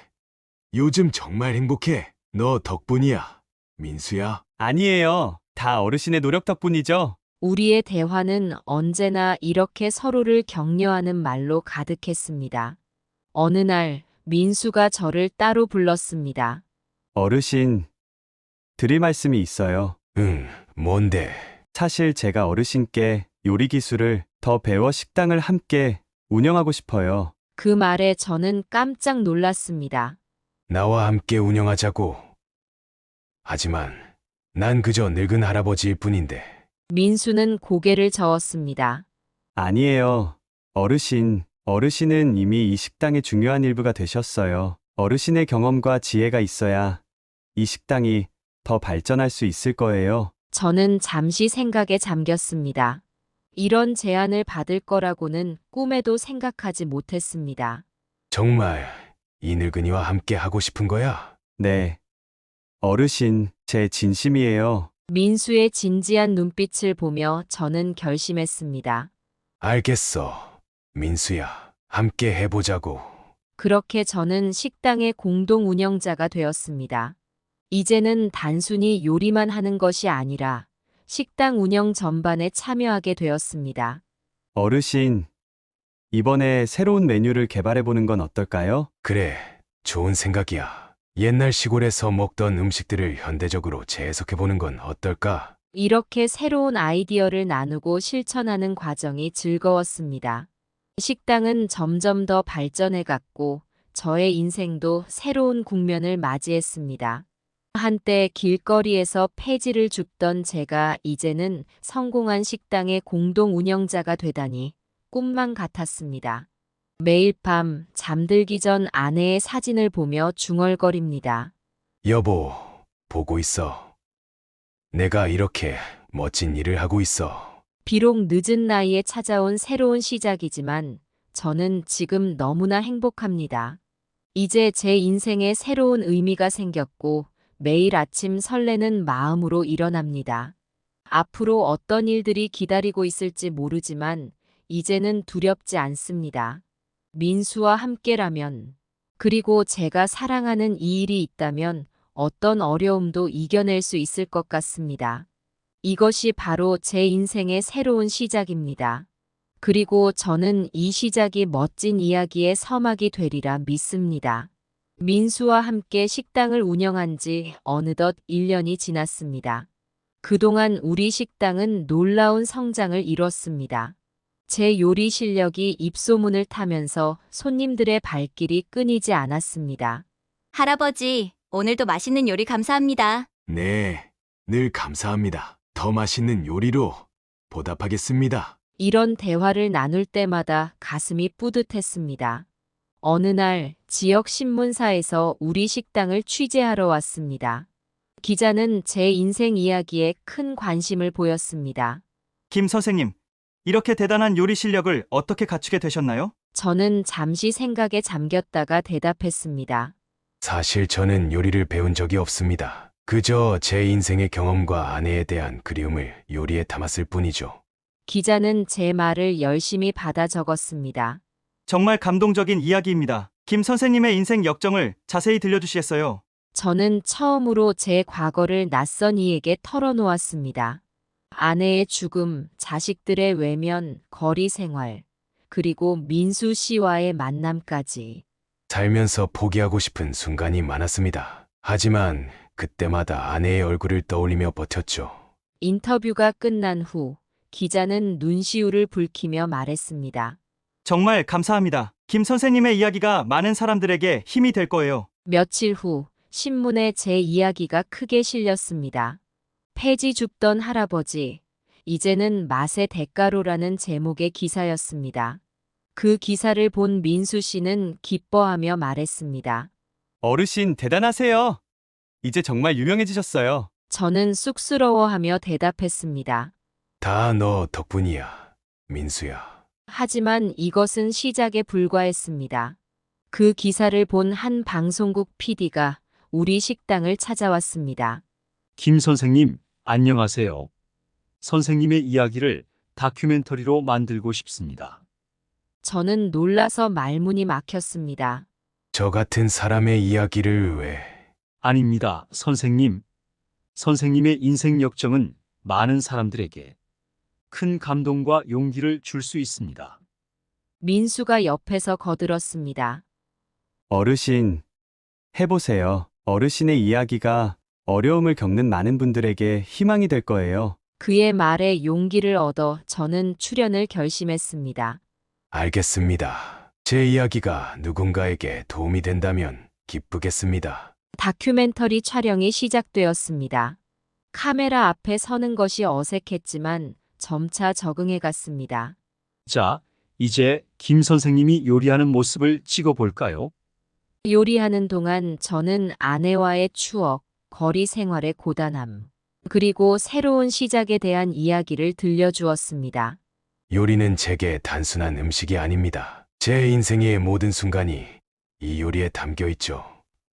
요즘 정말 행복해. 너 덕분이야, 민수야. 아니에요. 다 어르신의 노력 덕분이죠. 우리의 대화는 언제나 이렇게 서로를 격려하는 말로 가득했습니다. 어느 날 민수가 저를 따로 불렀습니다. 어르신, 드릴 말씀이 있어요. 응, 뭔데? 사실 제가 어르신께 요리 기술을 더 배워 식당을 함께 운영하고 싶어요. 그 말에 저는 깜짝 놀랐습니다. 나와 함께 운영하자고. 하지만 난 그저 늙은 할아버지일 뿐인데. 민수는 고개를 저었습니다. 아니에요. 어르신은 이미 이 식당의 중요한 일부가 되셨어요. 어르신의 경험과 지혜가 있어야 이 식당이 더 발전할 수 있을 거예요. 저는 잠시 생각에 잠겼습니다. 이런 제안을 받을 거라고는 꿈에도 생각하지 못했습니다. 정말 이 늙은이와 함께 하고 싶은 거야? 네. 어르신, 제 진심이에요. 민수의 진지한 눈빛을 보며 저는 결심했습니다. 알겠어. 민수야, 함께 해보자고. 그렇게 저는 식당의 공동 운영자가 되었습니다. 이제는 단순히 요리만 하는 것이 아니라 식당 운영 전반에 참여하게 되었습니다. 어르신, 이번에 새로운 메뉴를 개발해보는 건 어떨까요? 그래, 좋은 생각이야. 옛날 시골에서 먹던 음식들을 현대적으로 재해석해보는 건 어떨까? 이렇게 새로운 아이디어를 나누고 실천하는 과정이 즐거웠습니다. 식당은 점점 더 발전해갔고 저의 인생도 새로운 국면을 맞이했습니다. 한때 길거리에서 폐지를 줍던 제가 이제는 성공한 식당의 공동 운영자가 되다니 꿈만 같았습니다. 매일 밤 잠들기 전 아내의 사진을 보며 중얼거립니다. 여보, 보고 있어. 내가 이렇게 멋진 일을 하고 있어. 비록 늦은 나이에 찾아온 새로운 시작이지만 저는 지금 너무나 행복합니다. 이제 제 인생에 새로운 의미가 생겼고 매일 아침 설레는 마음으로 일어납니다. 앞으로 어떤 일들이 기다리고 있을지 모르지만 이제는 두렵지 않습니다. 민수와 함께라면, 그리고 제가 사랑하는 이 일이 있다면 어떤 어려움도 이겨낼 수 있을 것 같습니다. 이것이 바로 제 인생의 새로운 시작입니다. 그리고 저는 이 시작이 멋진 이야기의 서막이 되리라 믿습니다. 민수와 함께 식당을 운영한 지 어느덧 1년이 지났습니다. 그동안 우리 식당은 놀라운 성장을 이뤘습니다. 제 요리 실력이 입소문을 타면서 손님들의 발길이 끊이지 않았습니다. 할아버지, 오늘도 맛있는 요리 감사합니다. 네, 늘 감사합니다. 더 맛있는 요리로 보답하겠습니다. 이런 대화를 나눌 때마다 가슴이 뿌듯했습니다. 어느 날 지역 신문사에서 우리 식당을 취재하러 왔습니다. 기자는 제 인생 이야기에 큰 관심을 보였습니다. 김 선생님, 이렇게 대단한 요리 실력을 어떻게 갖추게 되셨나요? 저는 잠시 생각에 잠겼다가 대답했습니다. 사실 저는 요리를 배운 적이 없습니다. 그저 제 인생의 경험과 아내에 대한 그리움을 요리에 담았을 뿐이죠. 기자는 제 말을 열심히 받아 적었습니다. 정말 감동적인 이야기입니다. 김 선생님의 인생 역정을 자세히 들려주시겠어요? 저는 처음으로 제 과거를 낯선 이에게 털어놓았습니다. 아내의 죽음, 자식들의 외면, 거리 생활, 그리고 민수 씨와의 만남까지. 살면서 포기하고 싶은 순간이 많았습니다. 하지만 그때마다 아내의 얼굴을 떠올리며 버텼죠. 인터뷰가 끝난 후 기자는 눈시울을 붉히며 말했습니다. 정말 감사합니다. 김 선생님의 이야기가 많은 사람들에게 힘이 될 거예요. 며칠 후 신문에 제 이야기가 크게 실렸습니다. 폐지 줍던 할아버지, 이제는 맛의 대가로라는 제목의 기사였습니다. 그 기사를 본 민수 씨는 기뻐하며 말했습니다. 어르신 대단하세요. 이제 정말 유명해지셨어요. 저는 쑥스러워하며 대답했습니다. 다 너 덕분이야, 민수야. 하지만 이것은 시작에 불과했습니다. 그 기사를 본 한 방송국 PD가 우리 식당을 찾아왔습니다. 김 선생님, 안녕하세요. 선생님의 이야기를 다큐멘터리로 만들고 싶습니다. 저는 놀라서 말문이 막혔습니다. 저 같은 사람의 이야기를 왜? 아닙니다, 선생님. 선생님의 인생 역정은 많은 사람들에게 큰 감동과 용기를 줄 수 있습니다. 민수가 옆에서 거들었습니다. 어르신, 해보세요. 어르신의 이야기가 어려움을 겪는 많은 분들에게 희망이 될 거예요. 그의 말에 용기를 얻어 저는 출연을 결심했습니다. 알겠습니다. 제 이야기가 누군가에게 도움이 된다면 기쁘겠습니다. 다큐멘터리 촬영이 시작되었습니다. 카메라 앞에 서는 것이 어색했지만 점차 적응해 갔습니다. 자, 이제 김 선생님이 요리하는 모습을 찍어볼까요? 요리하는 동안 저는 아내와의 추억, 거리 생활의 고단함, 그리고 새로운 시작에 대한 이야기를 들려주었습니다. 요리는 제게 단순한 음식이 아닙니다. 제 인생의 모든 순간이 이 요리에 담겨 있죠.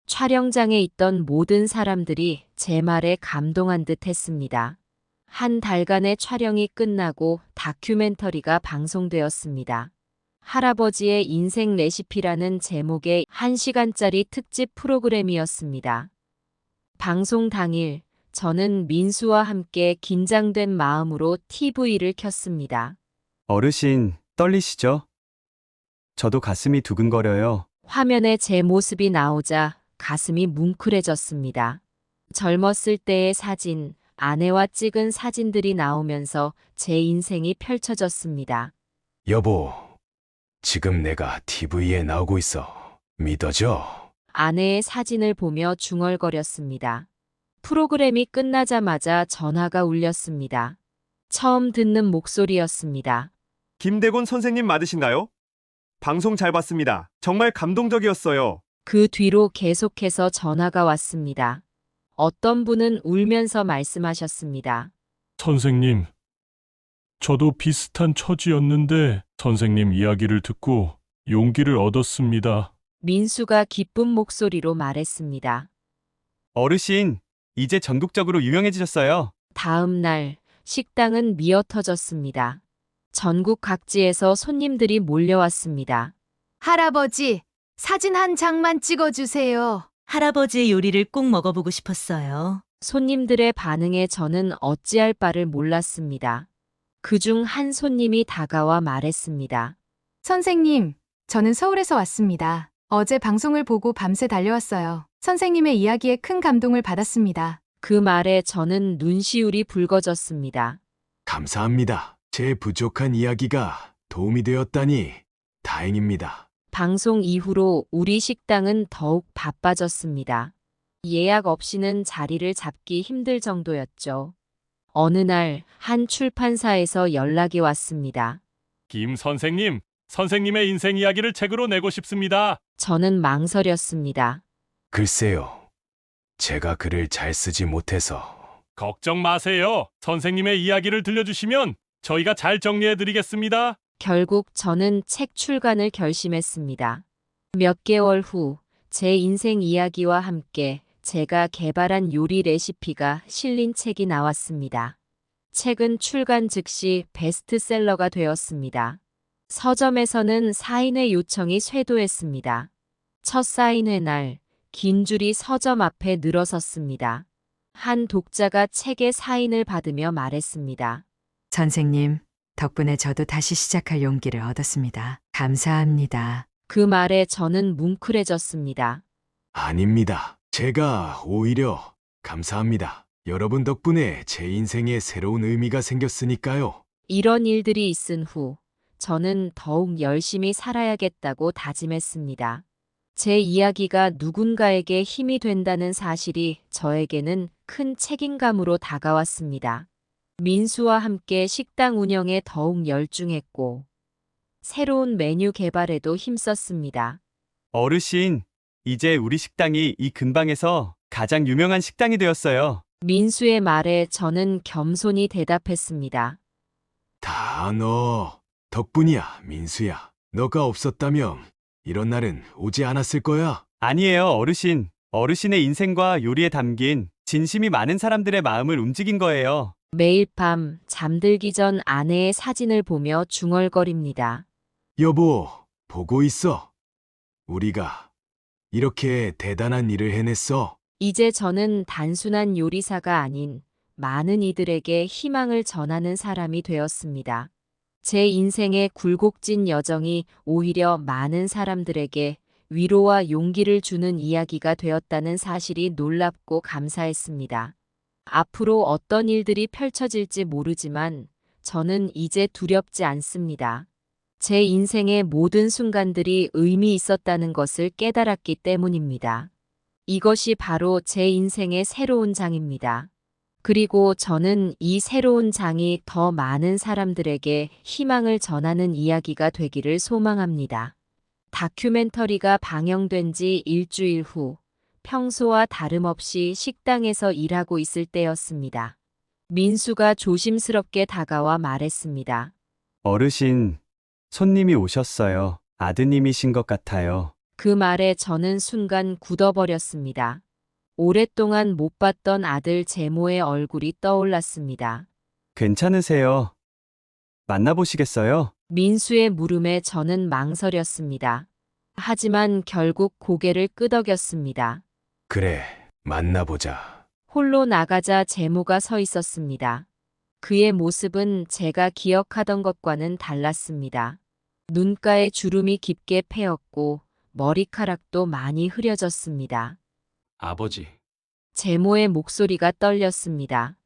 촬영장에 있던 모든 사람들이 제 말에 감동한 듯 했습니다. 한 달간의 촬영이 끝나고 다큐멘터리가 방송되었습니다. 할아버지의 인생 레시피라는 제목의 1시간짜리 특집 프로그램이었습니다. 방송 당일, 저는 민수와 함께 긴장된 마음으로 TV를 켰습니다. 어르신, 떨리시죠? 저도 가슴이 두근거려요. 화면에 제 모습이 나오자 가슴이 뭉클해졌습니다. 젊었을 때의 사진, 아내와 찍은 사진들이 나오면서 제 인생이 펼쳐졌습니다. 여보, 지금 내가 TV에 나오고 있어. 믿어져? 아내의 사진을 보며 중얼거렸습니다. 프로그램이 끝나자마자 전화가 울렸습니다. 처음 듣는 목소리였습니다. 김대곤 선생님 맞으신가요? 방송 잘 봤습니다. 정말 감동적이었어요. 그 뒤로 계속해서 전화가 왔습니다. 어떤 분은 울면서 말씀하셨습니다. 선생님, 저도 비슷한 처지였는데 선생님 이야기를 듣고 용기를 얻었습니다. 민수가 기쁜 목소리로 말했습니다. 어르신, 이제 전국적으로 유명해지셨어요. 다음 날 식당은 미어터졌습니다. 전국 각지에서 손님들이 몰려왔습니다. 할아버지, 사진 한 장만 찍어주세요. 할아버지의 요리를 꼭 먹어보고 싶었어요. 손님들의 반응에 저는 어찌할 바를 몰랐습니다. 그중 한 손님이 다가와 말했습니다. 선생님, 저는 서울에서 왔습니다. 어제 방송을 보고 밤새 달려왔어요. 선생님의 이야기에 큰 감동을 받았습니다. 그 말에 저는 눈시울이 붉어졌습니다. 감사합니다. 제 부족한 이야기가 도움이 되었다니 다행입니다. 방송 이후로 우리 식당은 더욱 바빠졌습니다. 예약 없이는 자리를 잡기 힘들 정도였죠. 어느 날 한 출판사에서 연락이 왔습니다. 김 선생님, 선생님의 인생 이야기를 책으로 내고 싶습니다. 저는 망설였습니다. 글쎄요. 제가 글을 잘 쓰지 못해서. 걱정 마세요. 선생님의 이야기를 들려주시면 저희가 잘 정리해드리겠습니다. 결국 저는 책 출간을 결심했습니다. 몇 개월 후 제 인생 이야기와 함께 제가 개발한 요리 레시피가 실린 책이 나왔습니다. 책은 출간 즉시 베스트셀러가 되었습니다. 서점에서는 사인회 요청이 쇄도했습니다. 첫 사인회 날, 긴 줄이 서점 앞에 늘어섰습니다. 한 독자가 책에 사인을 받으며 말했습니다. 선생님, 덕분에 저도 다시 시작할 용기를 얻었습니다. 감사합니다. 그 말에 저는 뭉클해졌습니다. 아닙니다. 제가 오히려 감사합니다. 여러분 덕분에 제 인생에 새로운 의미가 생겼으니까요. 이런 일들이 있은 후 저는 더욱 열심히 살아야겠다고 다짐했습니다. 제 이야기가 누군가에게 힘이 된다는 사실이 저에게는 큰 책임감으로 다가왔습니다. 민수와 함께 식당 운영에 더욱 열중했고 새로운 메뉴 개발에도 힘썼습니다. 어르신, 이제 우리 식당이 이 근방에서 가장 유명한 식당이 되었어요. 민수의 말에 저는 겸손히 대답했습니다. 다 너 덕분이야, 민수야. 너가 없었다면 이런 날은 오지 않았을 거야. 아니에요, 어르신. 어르신의 인생과 요리에 담긴 진심이 많은 사람들의 마음을 움직인 거예요. 매일 밤 잠들기 전 아내의 사진을 보며 중얼거립니다. 여보, 보고 있어. 우리가 이렇게 대단한 일을 해냈어. 이제 저는 단순한 요리사가 아닌 많은 이들에게 희망을 전하는 사람이 되었습니다. 제 인생의 굴곡진 여정이 오히려 많은 사람들에게 위로와 용기를 주는 이야기가 되었다는 사실이 놀랍고 감사했습니다. 앞으로 어떤 일들이 펼쳐질지 모르지만 저는 이제 두렵지 않습니다. 제 인생의 모든 순간들이 의미 있었다는 것을 깨달았기 때문입니다. 이것이 바로 제 인생의 새로운 장입니다. 그리고 저는 이 새로운 장이 더 많은 사람들에게 희망을 전하는 이야기가 되기를 소망합니다. 다큐멘터리가 방영된 지 일주일 후 평소와 다름없이 식당에서 일하고 있을 때였습니다. 민수가 조심스럽게 다가와 말했습니다. 어르신, 손님이 오셨어요. 아드님이신 것 같아요. 그 말에 저는 순간 굳어버렸습니다. 오랫동안 못 봤던 아들 제모의 얼굴이 떠올랐습니다. 괜찮으세요? 만나보시겠어요? 민수의 물음에 저는 망설였습니다. 하지만 결국 고개를 끄덕였습니다. 그래, 만나보자. 홀로 나가자 제모가 서 있었습니다. 그의 모습은 제가 기억하던 것과는 달랐습니다. 눈가에 주름이 깊게 패였고 머리카락도 많이 흐려졌습니다. 아버지. 제모의 목소리가 떨렸습니다.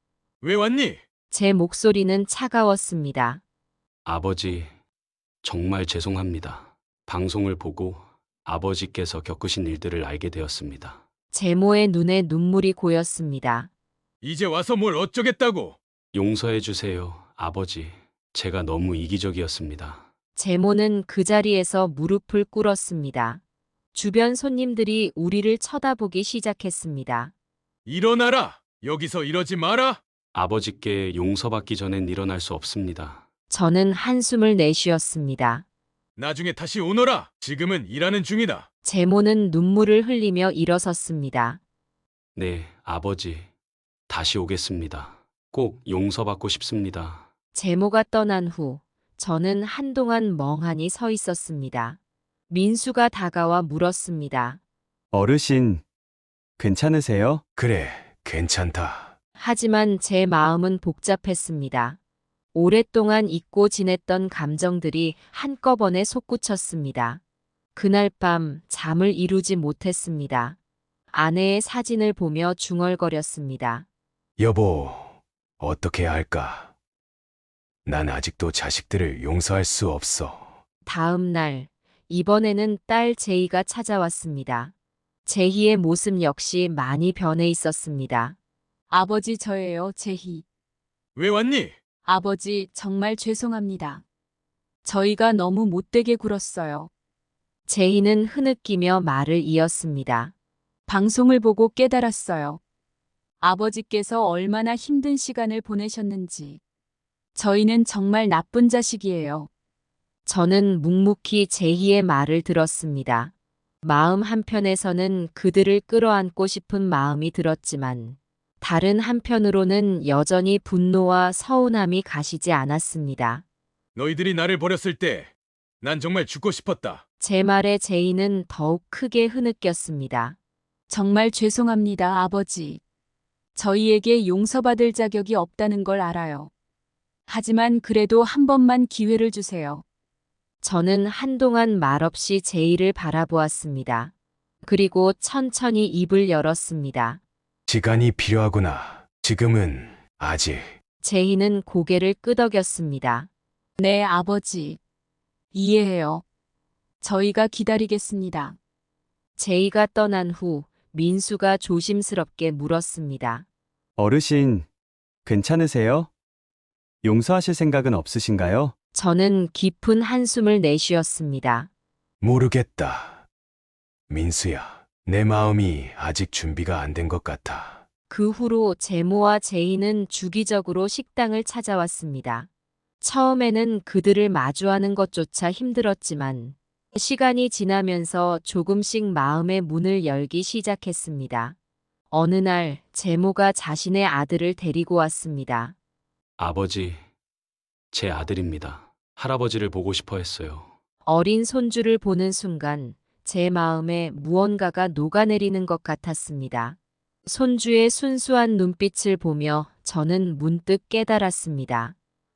왜 왔니? 제 목소리는 차가웠습니다. 아버지, 정말 죄송합니다. 방송을 보고 아버지께서 겪으신 일들을 알게 되었습니다. 제모의 눈에 눈물이 고였습니다. 이제 와서 뭘 어쩌겠다고? 용서해 주세요, 아버지. 제가 너무 이기적이었습니다. 제모는 그 자리에서 무릎을 꿇었습니다. 주변 손님들이 우리를 쳐다보기 시작했습니다. 일어나라! 여기서 이러지 마라! 아버지께 용서받기 전엔 일어날 수 없습니다. 저는 한숨을 내쉬었습니다. 나중에 다시 오너라! 지금은 일하는 중이다. 제모는 눈물을 흘리며 일어섰습니다. 네, 아버지. 다시 오겠습니다. 꼭 용서받고 싶습니다. 제모가 떠난 후 저는 한동안 멍하니 서 있었습니다. 민수가 다가와 물었습니다. 어르신, 괜찮으세요? 그래, 괜찮다. 하지만 제 마음은 복잡했습니다. 오랫동안 잊고 지냈던 감정들이 한꺼번에 솟구쳤습니다. 그날 밤 잠을 이루지 못했습니다. 아내의 사진을 보며 중얼거렸습니다. 여보, 어떻게 할까? 난 아직도 자식들을 용서할 수 없어. 다음 날, 이번에는 딸 제이가 찾아왔습니다. 제희의 모습 역시 많이 변해 있었습니다. 아버지 저예요, 제희. 왜 왔니? 아버지 정말 죄송합니다. 저희가 너무 못되게 굴었어요. 제희는 흐느끼며 말을 이었습니다. 방송을 보고 깨달았어요. 아버지께서 얼마나 힘든 시간을 보내셨는지. 저희는 정말 나쁜 자식이에요. 저는 묵묵히 제희의 말을 들었습니다. 마음 한편에서는 그들을 끌어안고 싶은 마음이 들었지만 다른 한편으로는 여전히 분노와 서운함이 가시지 않았습니다. 너희들이 나를 버렸을 때 난 정말 죽고 싶었다. 제 말에 제이는 더욱 크게 흐느꼈습니다. 정말 죄송합니다, 아버지. 저희에게 용서받을 자격이 없다는 걸 알아요. 하지만 그래도 한 번만 기회를 주세요. 저는 한동안 말없이 제이를 바라보았습니다. 그리고 천천히 입을 열었습니다. 시간이 필요하구나. 지금은 아직. 제희는 고개를 끄덕였습니다. 네, 아버지. 이해해요. 저희가 기다리겠습니다. 제이가 떠난 후 민수가 조심스럽게 물었습니다. 어르신, 괜찮으세요? 용서하실 생각은 없으신가요? 저는 깊은 한숨을 내쉬었습니다. 모르겠다. 민수야, 내 마음이 아직 준비가 안 된 것 같아. 그 후로 제모와 제이는 주기적으로 식당을 찾아왔습니다. 처음에는 그들을 마주하는 것조차 힘들었지만 시간이 지나면서 조금씩 마음의 문을 열기 시작했습니다. 어느 날 제모가 자신의 아들을 데리고 왔습니다. 아버지, 제 아들입니다. 할아버지를 보고 싶어 했어요. 어린 손주를 보는 순간 제 마음에 무언가가 녹아내리는 것 같았습니다. 손주의 순수한 눈빛을 보며 저는 문득 깨달았습니다.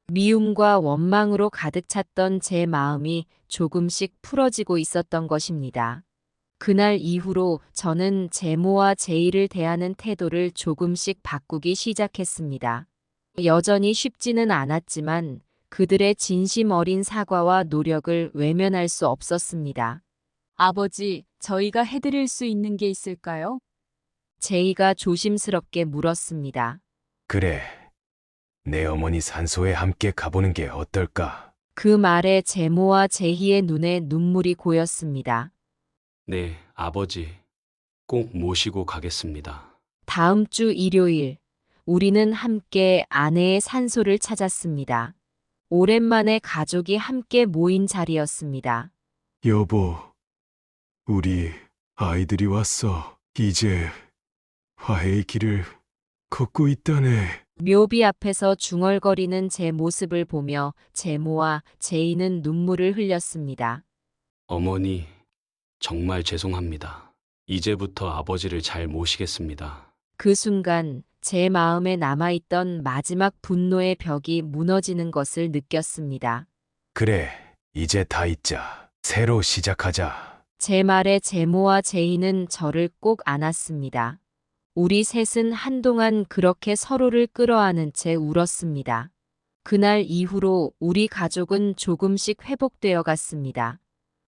미움과 원망으로 가득 찼던 제 마음이 조금씩 풀어지고 있었던 것입니다. 그날 이후로 저는 제모와 제이를 대하는 태도를 조금씩 바꾸기 시작했습니다. 여전히 쉽지는 않았지만 그들의 진심 어린 사과와 노력을 외면할 수 없었습니다. 아버지, 저희가 해드릴 수 있는 게 있을까요? 제이가 조심스럽게 물었습니다. 그래. 내 어머니 산소에 함께 가보는 게 어떨까? 그 말에 제모와 제희의 눈에 눈물이 고였습니다. 네, 아버지. 꼭 모시고 가겠습니다. 다음 주 일요일, 우리는 함께 아내의 산소를 찾았습니다. 오랜만에 가족이 함께 모인 자리였습니다. 여보, 우리 아이들이 왔어. 이제 화해의 길을 걷고 있다네. 묘비 앞에서 중얼거리는 제 모습을 보며 제모와 제이는 눈물을 흘렸습니다. 어머니, 정말 죄송합니다. 이제부터 아버지를 잘 모시겠습니다. 그 순간 제 마음에 남아있던 마지막 분노의 벽이 무너지는 것을 느꼈습니다. 그래, 이제 다 잊자. 새로 시작하자. 제 말에 제모와 제이는 저를 꼭 안았습니다. 우리 셋은 한동안 그렇게 서로를 끌어안은 채 울었습니다. 그날 이후로 우리 가족은 조금씩 회복되어 갔습니다.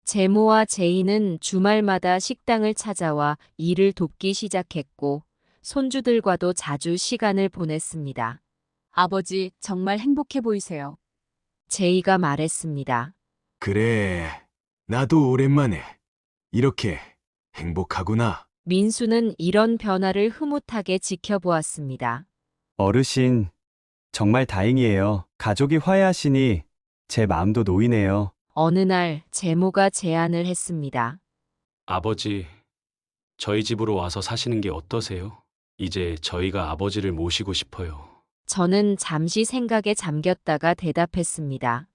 제모와 제이는 주말마다 식당을 찾아와 일을 돕기 시작했고 손주들과도 자주 시간을 보냈습니다. 아버지, 정말 행복해 보이세요. 제이가 말했습니다. 그래, 나도 오랜만에 이렇게 행복하구나. 민수는 이런 변화를 흐뭇하게 지켜보았습니다. 어르신, 정말 다행이에요. 가족이 화해하시니 제 마음도 놓이네요. 어느 날 제모가 제안을 했습니다. 아버지, 저희 집으로 와서 사시는 게 어떠세요? 이제 저희가 아버지를 모시고 싶어요. 저는 잠시 생각에 잠겼다가 대답했습니다.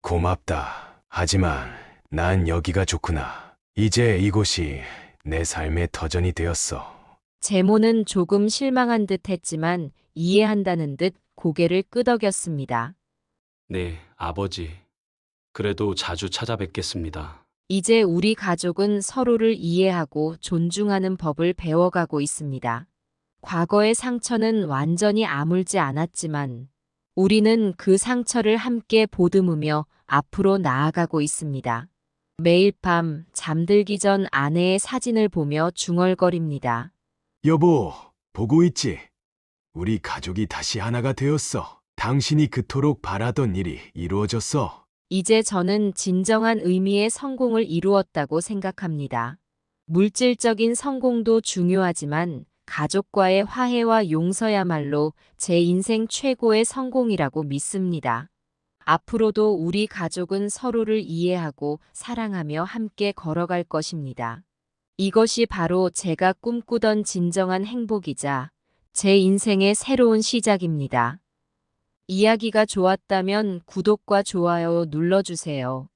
고맙다. 하지만 난 여기가 좋구나. 이제 이곳이 내 삶의 터전이 되었어. 제모는 조금 실망한 듯 했지만 이해한다는 듯 고개를 끄덕였습니다. 네, 아버지. 그래도 자주 찾아뵙겠습니다. 이제 우리 가족은 서로를 이해하고 존중하는 법을 배워가고 있습니다. 과거의 상처는 완전히 아물지 않았지만 우리는 그 상처를 함께 보듬으며 앞으로 나아가고 있습니다. 매일 밤 잠들기 전 아내의 사진을 보며 중얼거립니다. 여보, 보고 있지? 우리 가족이 다시 하나가 되었어. 당신이 그토록 바라던 일이 이루어졌어. 이제 저는 진정한 의미의 성공을 이루었다고 생각합니다. 물질적인 성공도 중요하지만 가족과의 화해와 용서야말로 제 인생 최고의 성공이라고 믿습니다. 앞으로도 우리 가족은 서로를 이해하고 사랑하며 함께 걸어갈 것입니다. 이것이 바로 제가 꿈꾸던 진정한 행복이자 제 인생의 새로운 시작입니다. 이야기가 좋았다면 구독과 좋아요 눌러주세요.